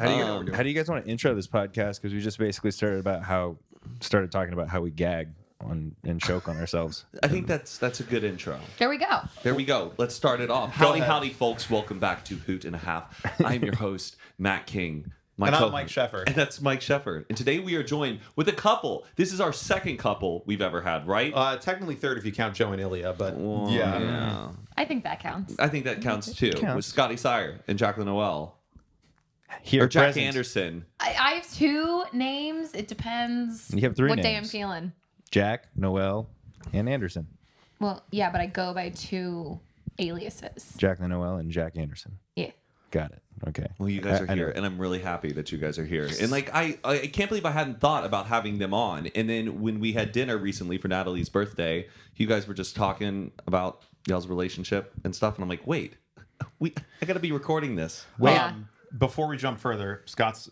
How do you guys want to intro this podcast? Because we just basically started talking about how we gag and choke on ourselves. I think that's a good intro. There we go. There we go. Let's start it off. Howdy, folks. Welcome back to Hoot and a Half. I'm your host, Matt King. And I'm Mike Sheffer. And that's Mike Sheffer. And today we are joined with a couple. This is our second couple we've ever had, right? Technically third if you count Joe and Ilya, but yeah. I think that counts. I think that counts too. With Scotty Sire and Jacquelyn Noel. Here, or Jack present. Anderson. I have two names. It depends You have three what names. day I'm feeling. Jack, Noel, and Anderson. Well, yeah, but I go by two aliases. Jacquelyn Noel and Jack Anderson. Yeah. Got it. Okay. Well, you guys are here, and I'm really happy that you guys are here. And like, I can't believe I hadn't thought about having them on. And then when we had dinner recently for Natalie's birthday, you guys were just talking about y'all's relationship and stuff, and I'm like, wait, I got to be recording this. Yeah. Before we jump further, since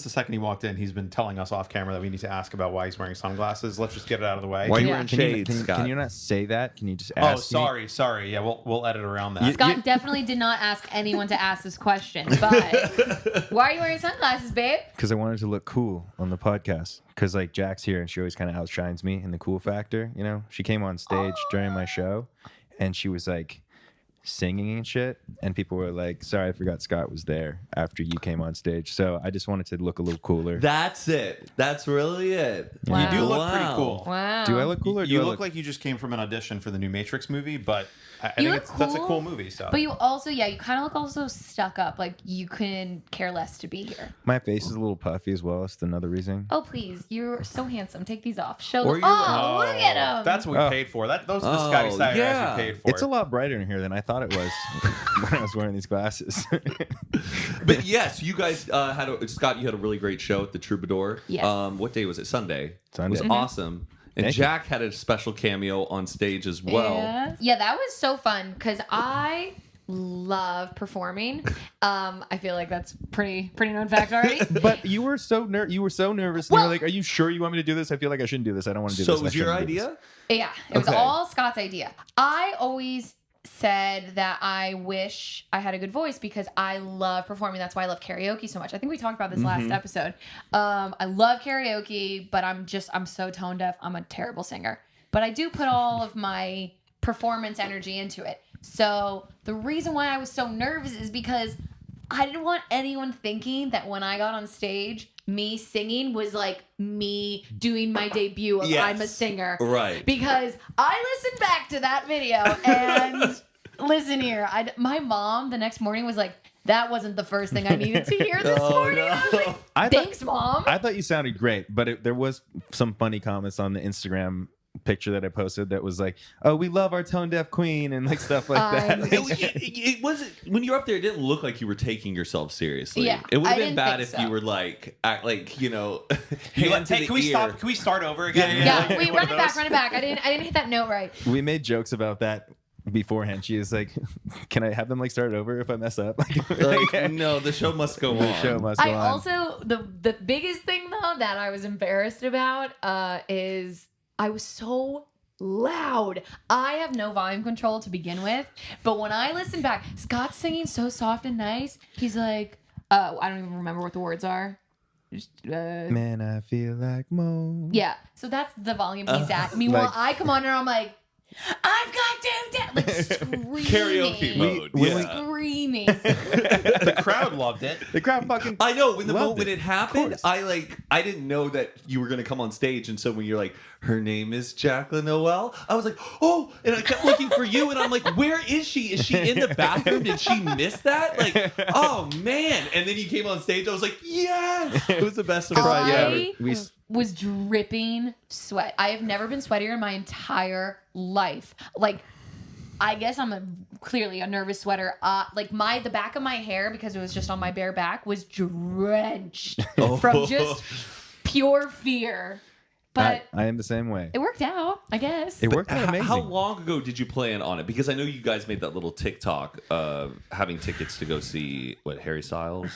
the second he walked in, he's been telling us off camera that we need to ask about why he's wearing sunglasses. Let's just get it out of the way. Why are you Yeah. wearing Can you, shades, Scott? can you not say that? Can you just Oh, ask me? sorry. Yeah, we'll edit around that. Scott definitely did not ask anyone to ask this question, but why are you wearing sunglasses, babe? Because I wanted to look cool on the podcast. Because like Jack's here and she always kind of outshines me in the cool factor. You know, she came on stage during my show and she was like singing and shit. And people were like, sorry, I forgot Scott was there after you came on stage. So I just wanted to look a little cooler. That's it. That's really it. Wow. You do look pretty cool. Wow. Do I look cooler? You look like you just came from an audition for the new Matrix movie, but I You think look that's a cool, cool movie. So. But you also, you kind of look also stuck up. Like you couldn't care less to be here. My face is a little puffy as well. That's another reason. Oh, please. You're so handsome. Take these off. Show Or them. you're- Oh, look at him. That's what we paid for. Those are the Scotty Sire ads we paid for. It's a lot brighter in here than I thought it was when I was wearing these glasses. But yes, you guys Scott, you had a really great show at the Troubadour. Yes. What day was it? Sunday. Sunday. It was awesome. And Thank you. Jack had a special cameo on stage as well. Yeah, that was so fun because I love performing. I feel like that's pretty known fact already. But you were so nervous. You Well- were like, "Are you sure you want me to do this? I feel like I shouldn't do this. I don't want to do So this." it was I your shouldn't do this." idea? Yeah, it was Okay. all Scott's idea. I always said that I wish I had a good voice because I love performing. That's why I love karaoke so much. I think we talked about this last episode. I love karaoke, but I'm so tone deaf. I'm a terrible singer. But I do put all of my performance energy into it. So the reason why I was so nervous is because I didn't want anyone thinking that when I got on stage, me singing was like me doing my debut of Yes. I'm a singer. Right. Because I listened back to that video and listen here. My mom the next morning was like, that wasn't the first thing I needed to hear this morning. I was like, I thanks, Mom. I thought you sounded great, but there was some funny comments on the Instagram picture that I posted that was like, "Oh, we love our tone deaf queen" and like stuff like that. It wasn't when you were up there. It didn't look like you were taking yourself seriously. Yeah, it would I have been didn't bad think if so. you were like, act like Hey, hand to the can we ear. stop? Can we start over again? yeah, Like, wait, one run of it back, those? run it back. I didn't hit that note right. We made jokes about that beforehand. She is like, "Can I have them like start over if I mess up?" Like, no, the show must go The on. show must go I on. also the biggest thing though that I was embarrassed about is I was so loud. I have no volume control to begin with, but when I listen back, Scott's singing so soft and nice. He's like, I don't even remember what the words are. Just, Man, I feel like Mo. yeah, so that's the volume he's at. Meanwhile, like- I come on and I'm like, I've got to like screaming. Karaoke mode. Yeah. Screaming. The crowd loved it. The crowd fucking. I know when the Loved moment it. it happened, Of course. I didn't know that you were gonna come on stage, and so when you're like, her name is Jacquelyn Noel, I was like, oh, and I kept looking for you, and I'm like, where is she? Is she in the bathroom? Did she miss that? Like, oh man! And then you came on stage, I was like, yes, it was the best surprise ever. I We- was dripping sweat. I have never been sweatier in my entire life. Like, I guess I'm clearly a nervous sweater. Like the back of my hair, because it was just on my bare back, was drenched from just pure fear. But I am the same way. it worked out, I guess. It worked out amazing. How long ago did you plan on it? Because I know you guys made that little TikTok of having tickets to go see Harry Styles,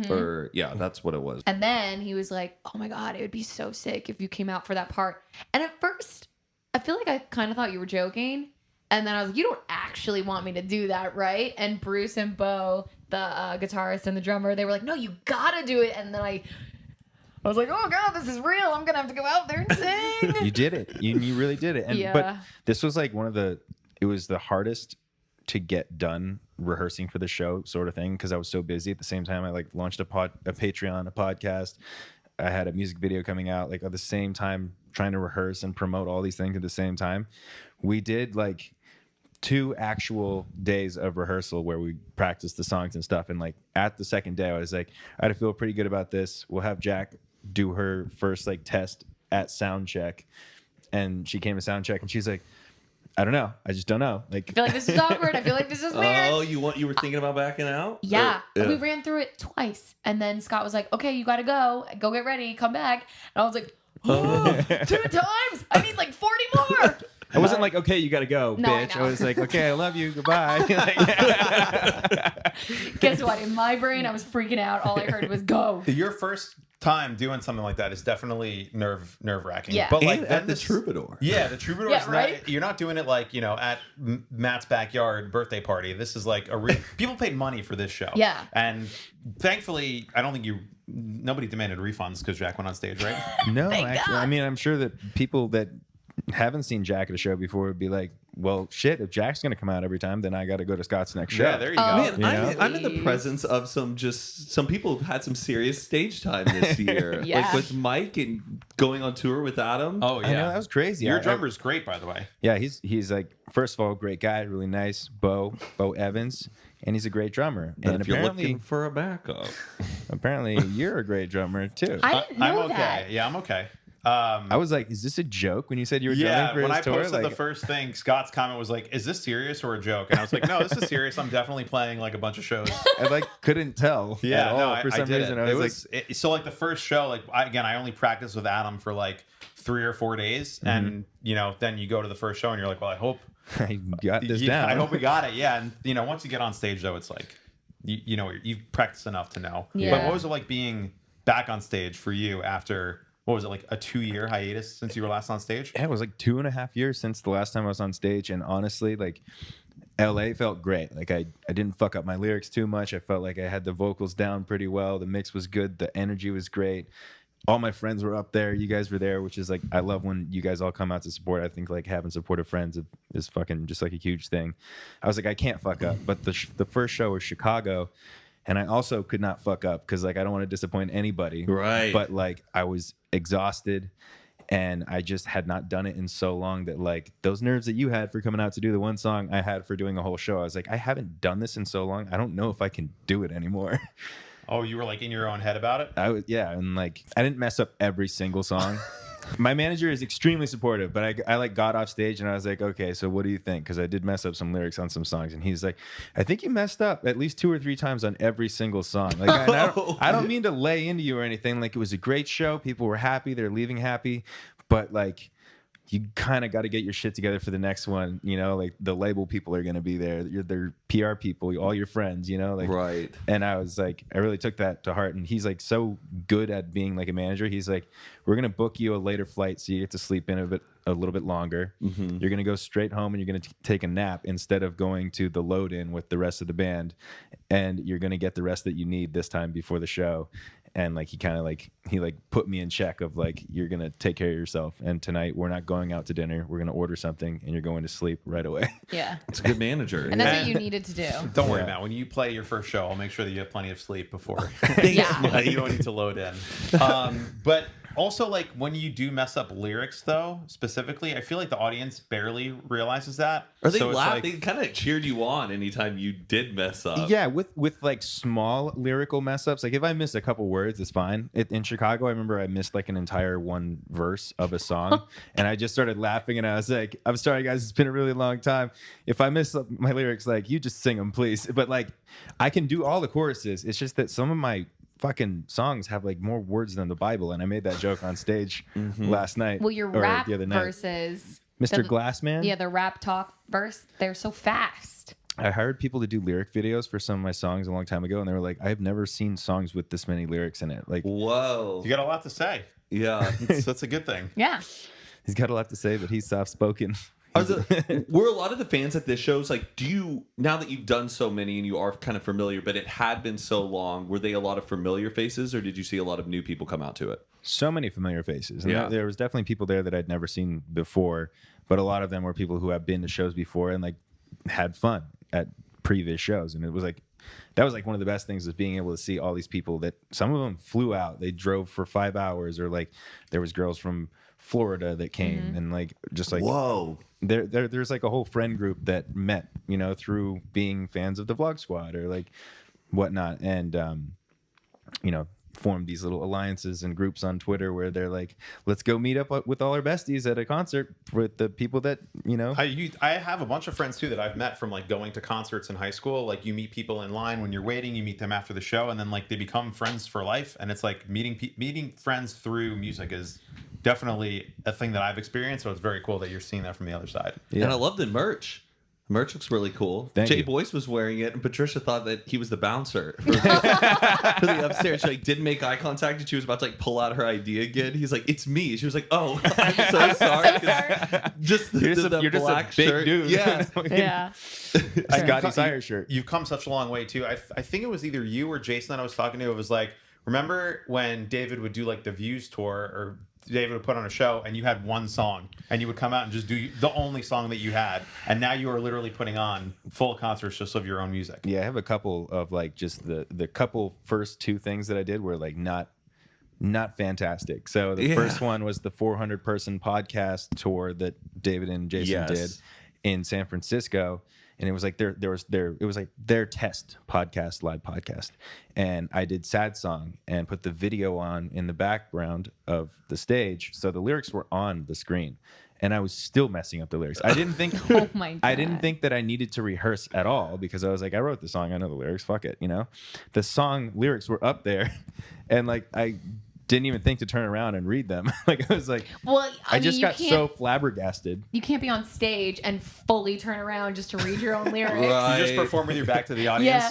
or yeah, that's what it was. And then he was like, oh my God, it would be so sick if you came out for that part. And at first, I feel like I kind of thought you were joking. And then I was like, you don't actually want me to do that, right? And Bruce and Bo the guitarist and the drummer, they were like, no, you gotta do it. And then I was like, oh God, this is real. I'm gonna have to go out there and sing. You did it. You really did it. And Yeah. but this was like it was the hardest to get done rehearsing for the show sort of thing because I was so busy. At the same time, I like launched a Patreon, a podcast. I had a music video coming out like at the same time, trying to rehearse and promote all these things at the same time. We did like 2 actual days of rehearsal where we practiced the songs and stuff. And like at the second day, I was like, I feel pretty good about this. We'll have Jack do her first like test at sound check. And she came to sound check and she's like, I don't know. I just don't know. Like, I feel like this is awkward. I feel like this is weird. Oh, you were thinking about backing out? Yeah. Or- We ran through it twice. And then Scott was like, okay, you got to go. Go get ready. Come back. And I was like, oh, 2 times? I need like 40 more. I wasn't like, okay, you got to go, No, I bitch. know. I was like, okay, I love you. Goodbye. Guess what? In my brain, I was freaking out. All I heard was go. Your first time doing something like that is definitely nerve wracking. Yeah. But like And then at the Troubadour. Yeah, the Troubadour Yeah, is right? not. You're not doing it like at Matt's backyard birthday party. This is like people paid money for this show. Yeah. And thankfully, I don't think nobody demanded refunds because Jack went on stage, right? No, Thank actually, God. I mean, I'm sure that people that haven't seen Jack at a show before would be like, well, shit, if Jack's going to come out every time, then I got to go to Scott's next show. Yeah, there you go. Oh. Man, You know? I'm in the presence of some people who've had some serious stage time this year. Yeah. Like with Mike and going on tour with Adam. Oh yeah, I know, that was crazy. Your I- drummer's great, by the way. Yeah, he's like, first of all, great guy, really nice, Bo Evans, and he's a great drummer. But And if you're apparently, looking for a backup. apparently, you're a great drummer too. I didn't know I'm okay. that. Yeah, I'm okay. I was like, is this a joke when you said you were drumming for when his I tour? posted Like, the first thing, Scott's comment was like, "Is this serious or a joke?" And I was like, "No, this is serious. I'm definitely playing like a bunch of shows." I like couldn't tell. at all. For I some did reason, it. I was like, So like the first show, like I only practiced with Adam for like 3 or 4 days, and then you go to the first show and you're like, "Well, I hope I got this down. I hope we got it." Yeah, and once you get on stage though, it's like you've practiced enough to know. Yeah. But what was it like being back on stage for you after? What was it, like a 2-year hiatus since you were last on stage? Yeah, it was like 2.5 years since the last time I was on stage, and honestly, like LA felt great. Like I didn't fuck up my lyrics too much. I felt like I had the vocals down pretty well. The mix was good. The energy was great. All my friends were up there. You guys were there, which is like, I love when you guys all come out to support. I think like having supportive friends is fucking just like a huge thing. I was like, I can't fuck up. But the first show was Chicago. And I also could not fuck up because like I don't want to disappoint anybody. Right. But like I was exhausted and I just had not done it in so long that like those nerves that you had for coming out to do the one song I had for doing a whole show. I was like, I haven't done this in so long. I don't know if I can do it anymore. Oh, you were like in your own head about it? I was, yeah. And like, I didn't mess up every single song. My manager is extremely supportive, but I like got off stage and I was like, okay, so what do you think? Because I did mess up some lyrics on some songs, and he's like, I think you messed up at least 2 or 3 times on every single song. Like, I don't mean to lay into you or anything. Like, it was a great show. People were happy. They're leaving happy, but like, you kind of got to get your shit together for the next one. Like the label people are going to be there. Their PR people, all your friends, like, Right. And I was like, I really took that to heart. And he's like so good at being like a manager. He's like, we're going to book you a later flight so you get to sleep in a little bit longer. Mm-hmm. You're going to go straight home and you're going to take a nap instead of going to the load in with the rest of the band. And you're going to get the rest that you need this time before the show. And like he kind of like put me in check of like, you're gonna take care of yourself, and tonight we're not going out to dinner, we're gonna order something and you're going to sleep right away. Yeah. It's a good manager. And that's what you needed to do. Don't worry, Yeah. Matt. When you play your first show, I'll make sure that you have plenty of sleep before. Yeah. You don't need to load in. But also, like, when you do mess up lyrics, though, specifically, I feel like the audience barely realizes that. Are they So it's laughed? like- They kind of cheered you on anytime you did mess up. Yeah, with like small lyrical mess ups. Like if I miss a couple words, it's fine. In Chicago, I remember I missed like an entire one verse of a song, and I just started laughing, and I was like, "I'm sorry, guys, it's been a really long time. If I miss my lyrics, like you just sing them, please." But like, I can do all the choruses. It's just that some of my fucking songs have like more words than the Bible, and I made that joke on stage last night. Well, your or rap the other night. verses, Mr. the- Glassman. Yeah, the rap talk verse, they're so fast. I hired people to do lyric videos for some of my songs a long time ago, and they were like, "I've never seen songs with this many lyrics in it." Like, Whoa. You got a lot to say. Yeah. That's a good thing. Yeah. he's got a lot to say, but he's soft spoken. Were a lot of the fans at this shows like, do you, now that you've done so many and you are kind of familiar, but it had been so long, were they a lot of familiar faces, or did you see a lot of new people come out to it? So many familiar faces. And Yeah. there was definitely people there that I'd never seen before, but a lot of them were people who have been to shows before and like had fun at previous shows. And it was like, that was like one of the best things, is being able to see all these people that some of them flew out. They drove for 5 hours, or like there was girls from Florida that came and like just like Whoa. there's like a whole friend group that met, you know, through being fans of the Vlog Squad or like whatnot, and you know, formed these little alliances and groups on Twitter where they're like, let's go meet up with all our besties at a concert with the people that, you know. I have a bunch of friends too that I've met from like going to concerts in high school. Like you meet people in line when you're waiting, you meet them after the show, and then like they become friends for life. And it's like meeting friends through music is definitely a thing that I've experienced. So it's very cool that you're seeing that from the other side. Yeah. And I love the merch. Merch looks really cool. Thank Jay you. Boyce was wearing it, and Patricia thought that he was the bouncer for the upstairs. She like didn't make eye contact, and she was about to like pull out her ID again. He's like, "It's me." She was like, "Oh, I'm so sorry." Just the, You're just a black big shirt. dude. Yeah. Yeah. Scotty Sire shirt. You've come such a long way too. I think it was either you or Jason that I was talking to. It was like, remember when David would do like the Views tour, or David would put on a show and you had one song and you would come out and just do the only song that you had, and now you are literally putting on full concerts just of your own music. Yeah, I have a couple of like just the couple first two things that I did were like not fantastic. So the first one was the 400 person podcast tour that David and Jason did in San Francisco. And it was like it was like their test podcast, live podcast. And I did Sad Song and put the video on in the background of the stage. So the lyrics were on the screen. And I was still messing up the lyrics. I didn't think Oh my God. I didn't think that I needed to rehearse at all, because I was like, I wrote the song, I know the lyrics, fuck it, you know? The song lyrics were up there, and like I didn't even think to turn around and read them. Like I was like, Well, I mean, just you got can't- so flabbergasted. You can't be on stage and fully turn around just to read your own lyrics. Right. You just perform with your back to the audience.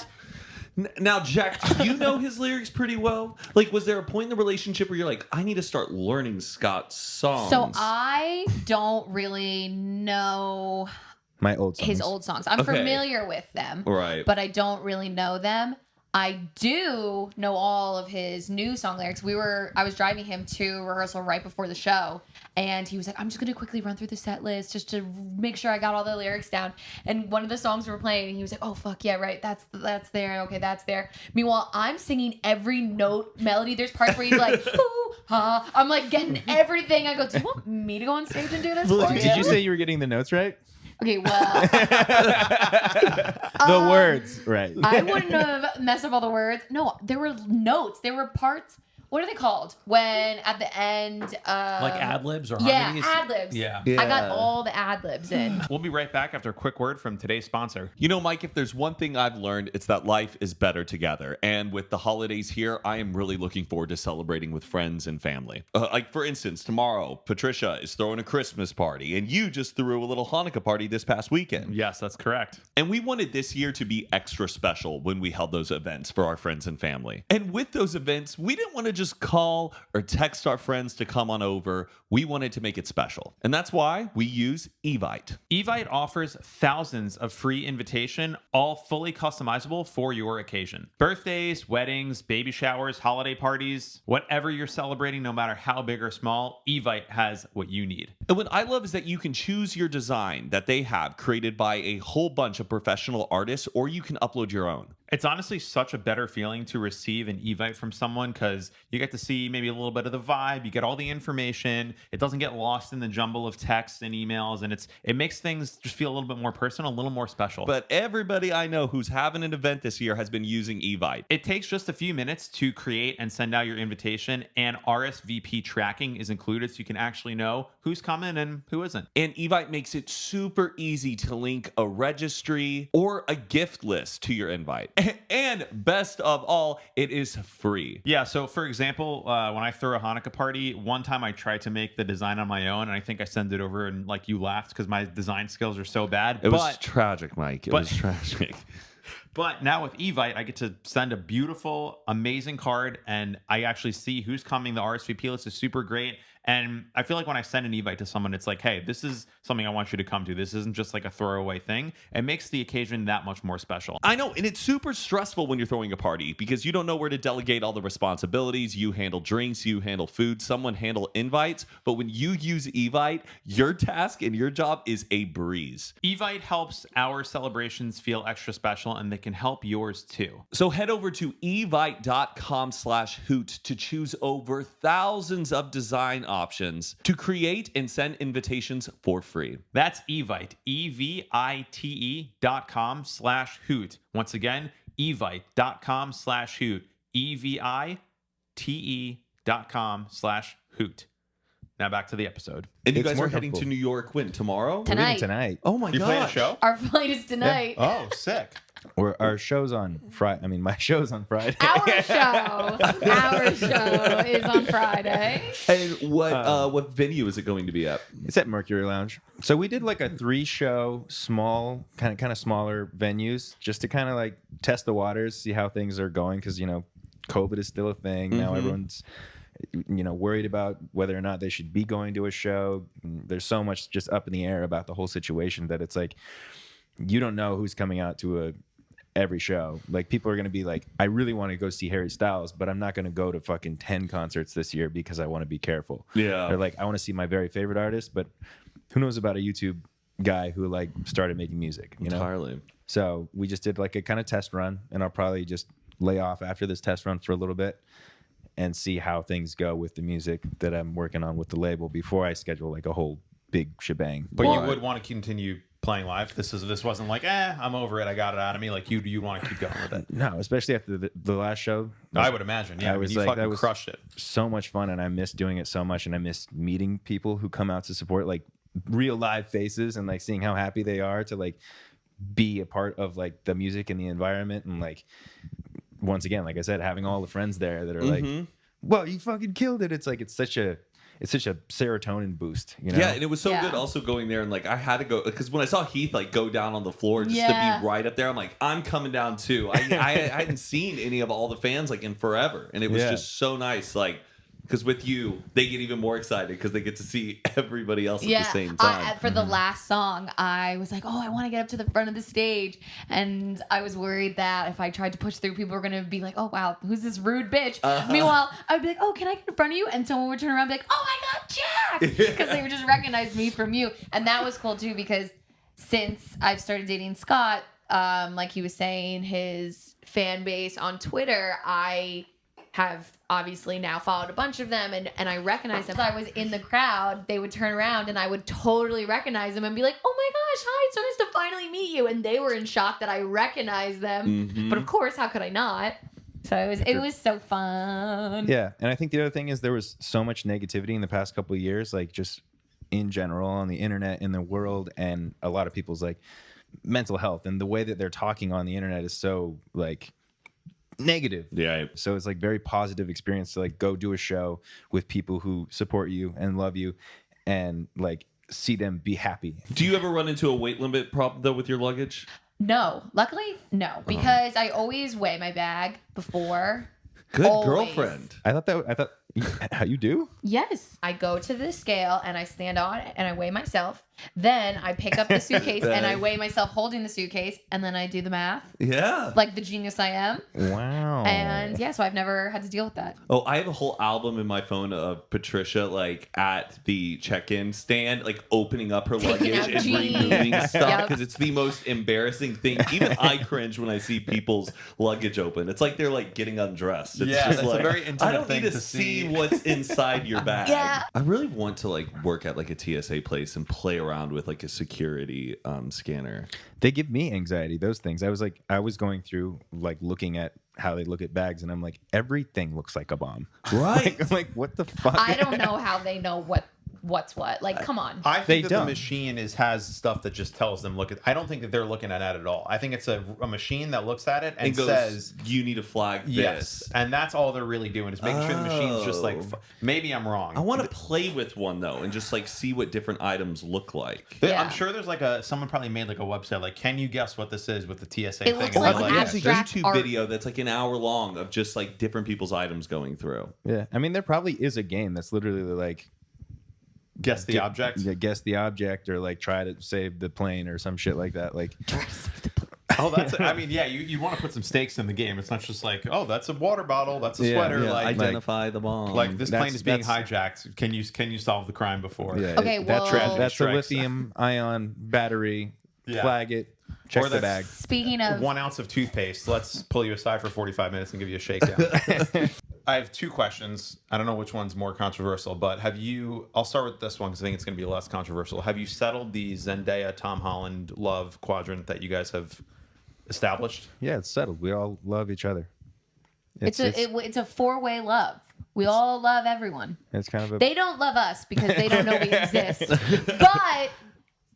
Yeah. Now, Jack, do you know his lyrics pretty well? Like, was there a point in the relationship where you're like, I need to start learning Scott's songs? So I don't really know My old songs. his old songs. I'm Okay. familiar with them, Right. but I don't really know them. I do know all of his new song lyrics. I was driving him to rehearsal right before the show, and he was like, I'm just going to quickly run through the set list just to make sure I got all the lyrics down. And one of the songs we were playing, he was like, oh, fuck, yeah, right, that's there, okay, that's there. Meanwhile, I'm singing every note melody. There's parts where he's like, ooh, ha. I'm like getting everything. I go, do you want me to go on stage and do this for you? Did you say you were getting the notes right? Okay, well, The words, right. I wouldn't have messed up all the words. No, there were notes. There were parts. What are they called? When at the end, Like ad libs or yeah, harmonies? ad libs. Yeah. Yeah. I got all the ad libs in. We'll be right back after a quick word from today's sponsor. You know, Mike, if there's one thing I've learned, it's that life is better together. And with the holidays here, I am really looking forward to celebrating with friends and family. Like, for instance, tomorrow, Patricia is throwing a Christmas party, and you just threw a little Hanukkah party this past weekend. Yes, that's correct. And we wanted this year to be extra special when we held those events for our friends and family. And with those events, we didn't want to just call or text our friends to come on over. We wanted to make it special. And that's why we use Evite. Evite offers thousands of free invitation, all fully customizable for your occasion. Birthdays, weddings, baby showers, holiday parties, whatever you're celebrating, no matter how big or small, Evite has what you need. And what I love is that you can choose your design that they have created by a whole bunch of professional artists, or you can upload your own. It's honestly such a better feeling to receive an Evite from someone, because you get to see maybe a little bit of the vibe, you get all the information, it doesn't get lost in the jumble of texts and emails, and it makes things just feel a little bit more personal, a little more special. But everybody I know who's having an event this year has been using Evite. It takes just a few minutes to create and send out your invitation, and RSVP tracking is included, so you can actually know who's coming and who isn't. And Evite makes it super easy to link a registry or a gift list to your invite. And best of all, it is free. Yeah, so for example, when I throw a Hanukkah party, one time I tried to make the design on my own, and I think I sent it over and like you laughed because my design skills are so bad. It was tragic, Mike. It was tragic. But now with Evite, I get to send a beautiful, amazing card, and I actually see who's coming. The RSVP list is super great. And I feel like when I send an Evite to someone, it's like, hey, this is something I want you to come to. This isn't just like a throwaway thing. It makes the occasion that much more special. I know, and it's super stressful when you're throwing a party because you don't know where to delegate all the responsibilities. You handle drinks, you handle food, someone handle invites. But when you use Evite, your task and your job is a breeze. Evite helps our celebrations feel extra special, and they can help yours too. So head over to evite.com/hoot to choose over thousands of design options to create and send invitations for free. That's Evite, EVITE.com/hoot. Once again, Evite.com/hoot, EVITE.com/hoot. Now back to the episode. And you It's guys more are heading helpful. to New York when? Tomorrow? Tonight. We're leaving tonight. Oh my You god. playing a show? Our flight is tonight. Oh, sick. Our show's on Friday. I mean, my show's on Friday. Our show is on Friday. And what venue is it going to be at? It's at Mercury Lounge. So we did like a 3-show, small, kind of smaller venues, just to kind of like test the waters, see how things are going, because COVID is still a thing. Now everyone's worried about whether or not they should be going to a show. There's so much just up in the air about the whole situation that it's like you don't know who's coming out to every show. Like, people are going to be like, I really want to go see Harry Styles, but I'm not going to go to fucking 10 concerts this year because I want to be careful. Yeah. Or like, I want to see my very favorite artist, but who knows about a YouTube guy who like started making music, Entirely. So we just did like a kind of test run, and I'll probably just lay off after this test run for a little bit and see how things go with the music that I'm working on with the label before I schedule like a whole big shebang. But you would want to continue playing live. This wasn't like, I'm over it, I got it out of me. Like, you want to keep going with it. No, especially after the last show. I would imagine. Yeah, I was you like, fucking that was crushed it. so much fun, and I miss doing it so much, and I miss meeting people who come out to support, like real live faces, and like seeing how happy they are to like be a part of like the music and the environment, and like once again, like I said, having all the friends there that are like, well, you fucking killed it. It's like it's such a serotonin boost, Yeah, and it was so Yeah. good also going there, and like I had to go because when I saw Heath like go down on the floor just Yeah. to be right up there, I'm like, I'm coming down too. I hadn't seen any of all the fans like in forever, and it was Yeah. just so nice. Like, because with you, they get even more excited because they get to see everybody else at the same time. For the last song, I was like, I want to get up to the front of the stage. And I was worried that if I tried to push through, people were going to be like, oh, wow, who's this rude bitch? Meanwhile, I'd be like, oh, can I get in front of you? And someone would turn around and be like, oh, my God, Jack! Because they would just recognize me from you. And that was cool, too, because since I've started dating Scott, like he was saying, his fan base on Twitter, I have obviously now followed a bunch of them, and I recognize them. If I was in the crowd, they would turn around and I would totally recognize them and be like, oh my gosh, hi, it's so nice to finally meet you. And they were in shock that I recognized them. But of course, how could I not? So it was so fun. Yeah, and I think the other thing is there was so much negativity in the past couple of years, like just in general on the internet, in the world, and a lot of people's like mental health, and the way that they're talking on the internet is so like negative. Yeah. So it's like very positive experience to like go do a show with people who support you and love you, and like see them be happy. Do you ever run into a weight limit problem though with your luggage? No, luckily, no, because I always weigh my bag before. Good Always. girlfriend. I thought how you do? Yes. I go to the scale and I stand on it and I weigh myself. Then I pick up the suitcase and I weigh myself holding the suitcase, and then I do the math Yeah. like the genius I am. Wow. And yeah, so I've never had to deal with that. Oh, I have a whole album in my phone of Patricia, like at the check-in stand, like opening up her Taking luggage out and jeans. removing stuff Yep. because it's the most embarrassing thing. Even I cringe when I see people's luggage open. It's like they're like getting undressed. It's Yeah, just it's a like, very intimate I don't thing need to to see see. what's inside your bag. Yeah. I really want to like work at like a TSA place and play around with like a security scanner. They give me anxiety, those things. I was going through like looking at how they look at bags, and I'm like, everything looks like a bomb. Right. I'm like, what the fuck? I don't know how they know what what's what. Like, come on. I They think that don't. the machine has stuff that just tells them look at. I don't think that they're looking at it at all. I think it's a machine that looks at it and It goes, says you need to flag yes, this. and that's all they're really doing is making sure the machine's just like. Oh. Maybe I'm wrong. I want to play with one though and just like see what different items look like. Yeah. I'm sure there's like someone probably made like a website like, can you guess what this is with the TSA It thing? looks And like they're Like, there's a abstract YouTube art. video that's like an hour long of just like different people's items going through. Yeah, I mean, there probably is a game that's literally like guess the object. yeah, guess the object, or like try to save the plane or some shit like that. Like, Oh, that's. I mean, yeah, you want to put some stakes in the game. It's not just like, oh, that's a water bottle, that's a Yeah, sweater. yeah, like, identify the bomb. like this plane That's- is being that's- hijacked. Can you solve the crime before? yeah, Okay, that's well- that's a Strikes. lithium ion battery. Yeah. Flag it. Check Or the that's- bag. Speaking of 1 ounce of toothpaste. Let's pull you aside for 45 minutes and give you a shakedown. I have 2 questions. I don't know which one's more controversial, but I'll start with this one because I think it's going to be less controversial. Have you settled the Zendaya, Tom Holland love quadrant that you guys have established? Yeah, it's settled. We all love each other. it's a 4-way love. We all love everyone. it's kind of a They don't love us because they don't know we exist. But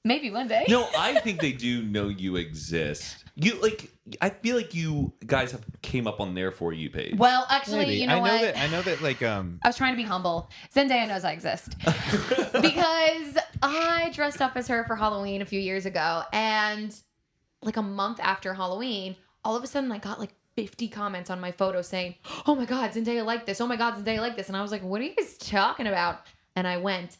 maybe one day. No, I think they do know you exist. You like, I feel like you guys have came up on their For You page. Well, actually, maybe. you know what? I know that like I was trying to be humble. Zendaya knows I exist because I dressed up as her for Halloween a few years ago, and like a month after Halloween, all of a sudden I got like 50 comments on my photo saying, "Oh my God, Zendaya liked this. Oh my God, Zendaya liked this." And I was like, "What are you guys talking about?" And I went,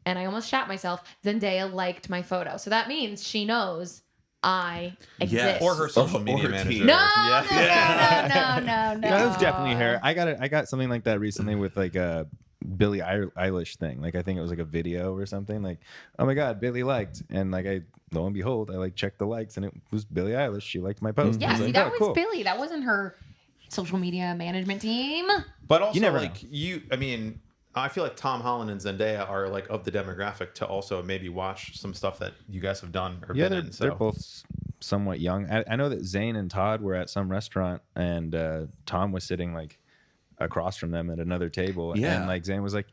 and I almost shat myself. Zendaya liked my photo, so that means she knows I exist. Yes. Or her social Or media her manager. team. No, Yeah. no. that was definitely her. I got something like that recently with like a Billie Eilish thing. Like I think it was like a video or something. Like, oh my God, Billie liked, and like lo and behold, I like checked the likes, and it was Billie Eilish. She liked my post. I Yeah, was see, like, that oh, was cool. Billy. That wasn't her social media management team. But also, never like, I mean, I feel like Tom Holland and Zendaya are like of the demographic to also maybe watch some stuff that you guys have done or Yeah, been in. So they're both somewhat young. I know that Zane and Todd were at some restaurant, and Tom was sitting like across from them at another table. Yeah. And like Zane was like,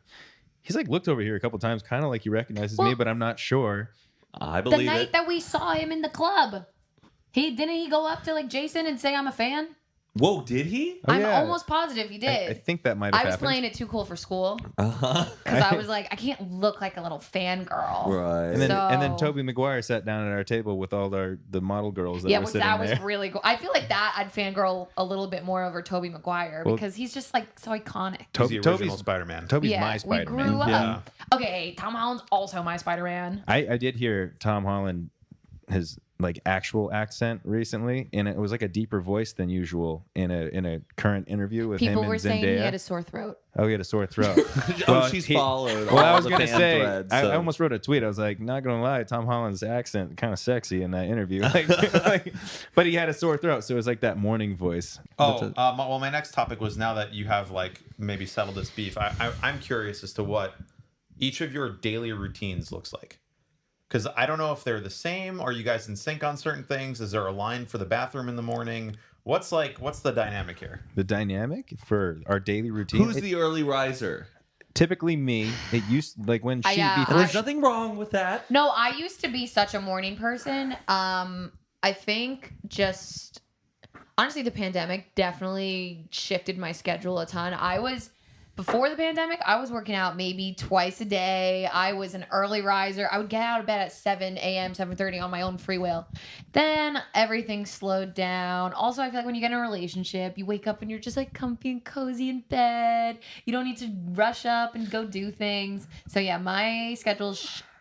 he's like looked over here a couple times, kind of like he recognizes me, Well- but I'm not sure. I The believe night it. that we saw him in the club, he go up to like Jason and say I'm a fan. Whoa, did he? Oh, I'm yeah. almost positive he did. I think that might have I was happened. playing it too cool for school Uh-huh. because I was like, I can't look like a little fangirl. Right. And then So- Toby Maguire sat down at our table with all the model girls that Yeah, were well, sitting that was there. really cool. I feel like that I'd fangirl a little bit more over Toby Maguire Well- because he's just like so iconic. he's the original Toby's Spider-Man. Toby's Yeah, my we Spider-Man. grew up. Yeah. Okay, Tom Holland's also my Spider-Man. I did hear Tom Holland, his like actual accent recently, and it was like a deeper voice than usual in a current interview with People him were and saying he Zendaya. had a sore throat. Oh, he had a sore throat. Oh, she's followed. Well, I all was the gonna fan say, threads, I so- almost wrote a tweet. I was like, not gonna lie, Tom Holland's accent kind of sexy in that interview, but he had a sore throat, so it was like that morning voice. Oh, well, my next topic was now that you have like maybe settled this beef, I'm curious as to what each of your daily routines looks like. Because I don't know if they're the same. Are you guys in sync on certain things? Is there a line for the bathroom in the morning? What's the dynamic here? The dynamic for our daily routine. Who's the early riser? typically me? It used like when she yeah, before There's she- nothing wrong with that. No, I used to be such a morning person. I think just honestly, the pandemic definitely shifted my schedule a ton. Before the pandemic, I was working out maybe twice a day. I was an early riser. I would get out of bed at 7 a.m., 7:30 on my own free will. Then everything slowed down. Also, I feel like when you get in a relationship, you wake up and you're just like comfy and cozy in bed. You don't need to rush up and go do things. So yeah, my schedule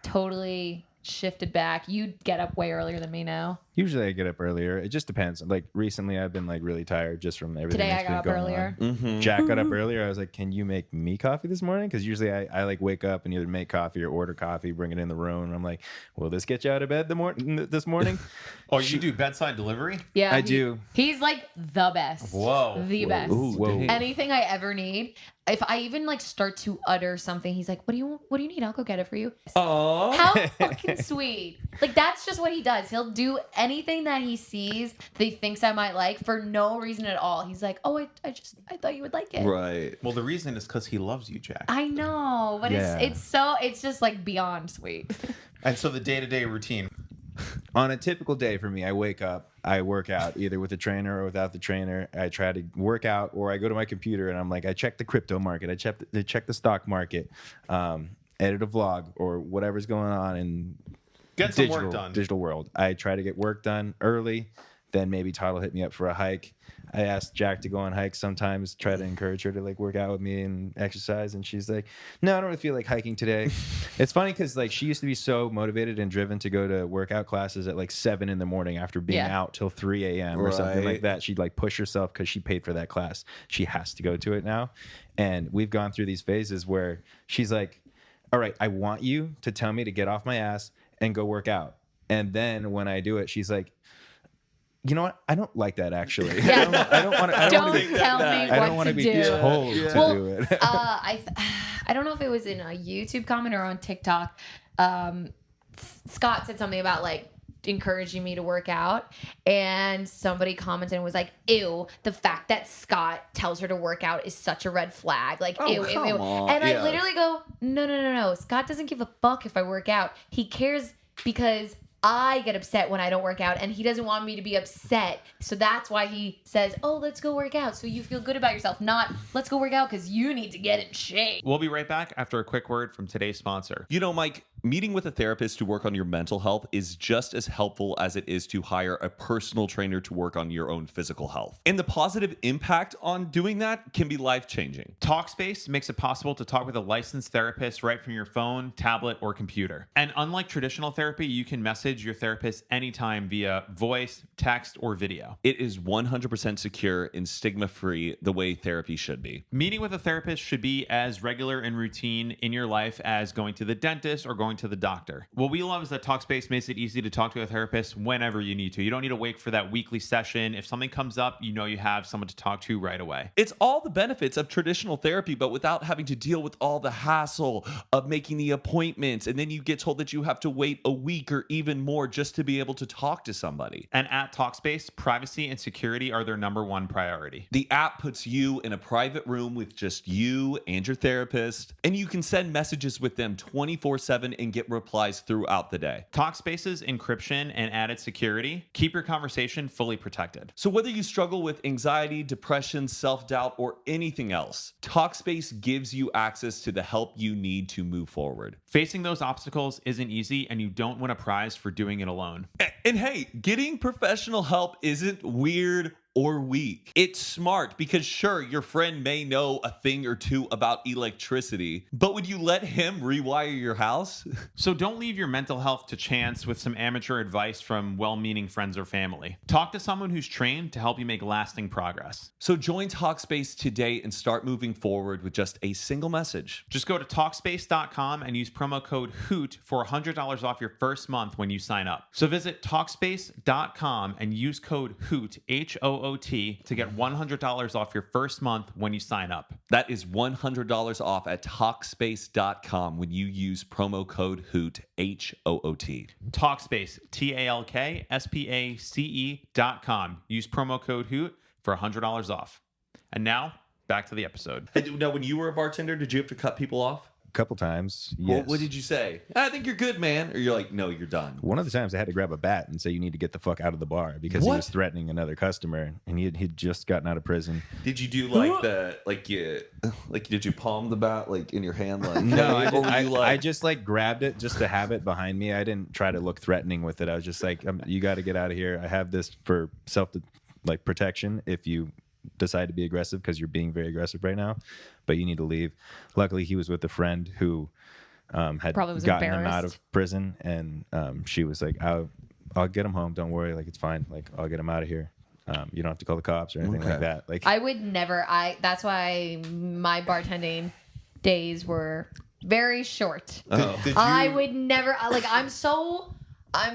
totally shifted back. You get up way earlier than me now. Usually I get up earlier. It just depends. Like recently I've been like really tired just from everything. Today I that's got up been going earlier. on. Mm-hmm. Jack got up earlier. I was like, "Can you make me coffee this morning?" Because usually I like wake up and either make coffee or order coffee, bring it in the room, and I'm like, "Will this get you out of bed this morning?" Oh, you do bedside delivery? Yeah, I do. He's like the best. Whoa. The best. Ooh, Whoa. dang. Anything I ever need. If I even like start to utter something, he's like, "What do you need? I'll go get it for you." Aw. How fucking sweet. Like that's just what he does. He'll do anything that he sees that he thinks I might like for no reason at all. He's like, oh, I thought you would like it. Right. Well, the reason is because he loves you, Jack. I know, but Yeah. it's just like beyond sweet. And so the day-to-day routine. On a typical day for me, I wake up, I work out either with a trainer or without the trainer. I try to work out, or I go to my computer and I'm like, I check the crypto market, I check the stock market, edit a vlog or whatever's going on in Get some work done. digital world. I try to get work done early. Then maybe Todd will hit me up for a hike. I asked Jack to go on hikes sometimes, try to encourage her to like work out with me and exercise. And she's like, no, I don't really feel like hiking today. It's funny because like she used to be so motivated and driven to go to workout classes at like 7 a.m. after being out till 3 a.m. or something like that. She'd like push herself because she paid for that class. She has to go to it now. And we've gone through these phases where she's like, all right, I want you to tell me to get off my ass and go work out. And then when I do it, she's like, you know what? I don't like that actually. Yeah. I don't want to. Don't tell me I don't what want to be do. told to Well, do it. I don't know if it was in a YouTube comment or on TikTok. Scott said something about like encouraging me to work out, and somebody commented and was like, ew, the fact that Scott tells her to work out is such a red flag. Like, ew, ew, ew. And I literally go, no. Scott doesn't give a fuck if I work out. He cares because I get upset when I don't work out, and he doesn't want me to be upset. So that's why he says, oh, let's go work out so you feel good about yourself, not let's go work out because you need to get in shape. We'll be right back after a quick word from today's sponsor. You know, Mike, meeting with a therapist to work on your mental health is just as helpful as it is to hire a personal trainer to work on your own physical health. And the positive impact on doing that can be life-changing. Talkspace makes it possible to talk with a licensed therapist right from your phone, tablet, or computer. And unlike traditional therapy, you can message your therapist anytime via voice, text, or video. It is 100% secure and stigma-free the way therapy should be. Meeting with a therapist should be as regular and routine in your life as going to the dentist or going to the doctor. What we love is that Talkspace makes it easy to talk to a therapist whenever you need to. You don't need to wait for that weekly session. If something comes up, you know you have someone to talk to right away. It's all the benefits of traditional therapy, but without having to deal with all the hassle of making the appointments. And then you get told that you have to wait a week or even more just to be able to talk to somebody. And at Talkspace, privacy and security are their number one priority. The app puts you in a private room with just you and your therapist, and you can send messages with them 24/7 and get replies throughout the day. Talkspace's encryption and added security keep your conversation fully protected. So whether you struggle with anxiety, depression, self-doubt, or anything else, Talkspace gives you access to the help you need to move forward. Facing those obstacles isn't easy, and you don't win a prize for doing it alone. And hey, getting professional help isn't weird or weak. It's smart because sure, your friend may know a thing or two about electricity, but would you let him rewire your house? So don't leave your mental health to chance with some amateur advice from well-meaning friends or family. Talk to someone who's trained to help you make lasting progress. So join Talkspace today and start moving forward with just a single message. Just go to Talkspace.com and use promo code HOOT for $100 off your first month when you sign up. So visit Talkspace.com and use code HOOT, HOOT, to get $100 off your first month when you sign up. That is $100 off at Talkspace.com when you use promo code HOOT, HOOT. Talkspace, TALKSPACE.com. Use promo code HOOT for $100 off. And now, back to the episode. Now, when you were a bartender, did you have to cut people off? A couple times, Well, yes. what did you say? I think you're good, man. Or you're like, no, you're done. One of the times I had to grab a bat and say you need to get the fuck out of the bar because he What? was threatening another customer and he'd just gotten out of prison. Did you do like did you palm the bat like in your hand? Like, No, or were you I just like grabbed it just to have it behind me. I didn't try to look threatening with it. I was just like, you got to get out of here. I have this for protection if you decide to be aggressive because you're being very aggressive right now, but you need to leave. Luckily, he was with a friend who had Probably was gotten him embarrassed. out of prison, and she was like, I'll get him home. Don't worry. Like, it's fine. Like, I'll get him out of here. You don't have to call the cops or anything like that. Like, I would never. That's why my bartending days were very short. I would never. I'm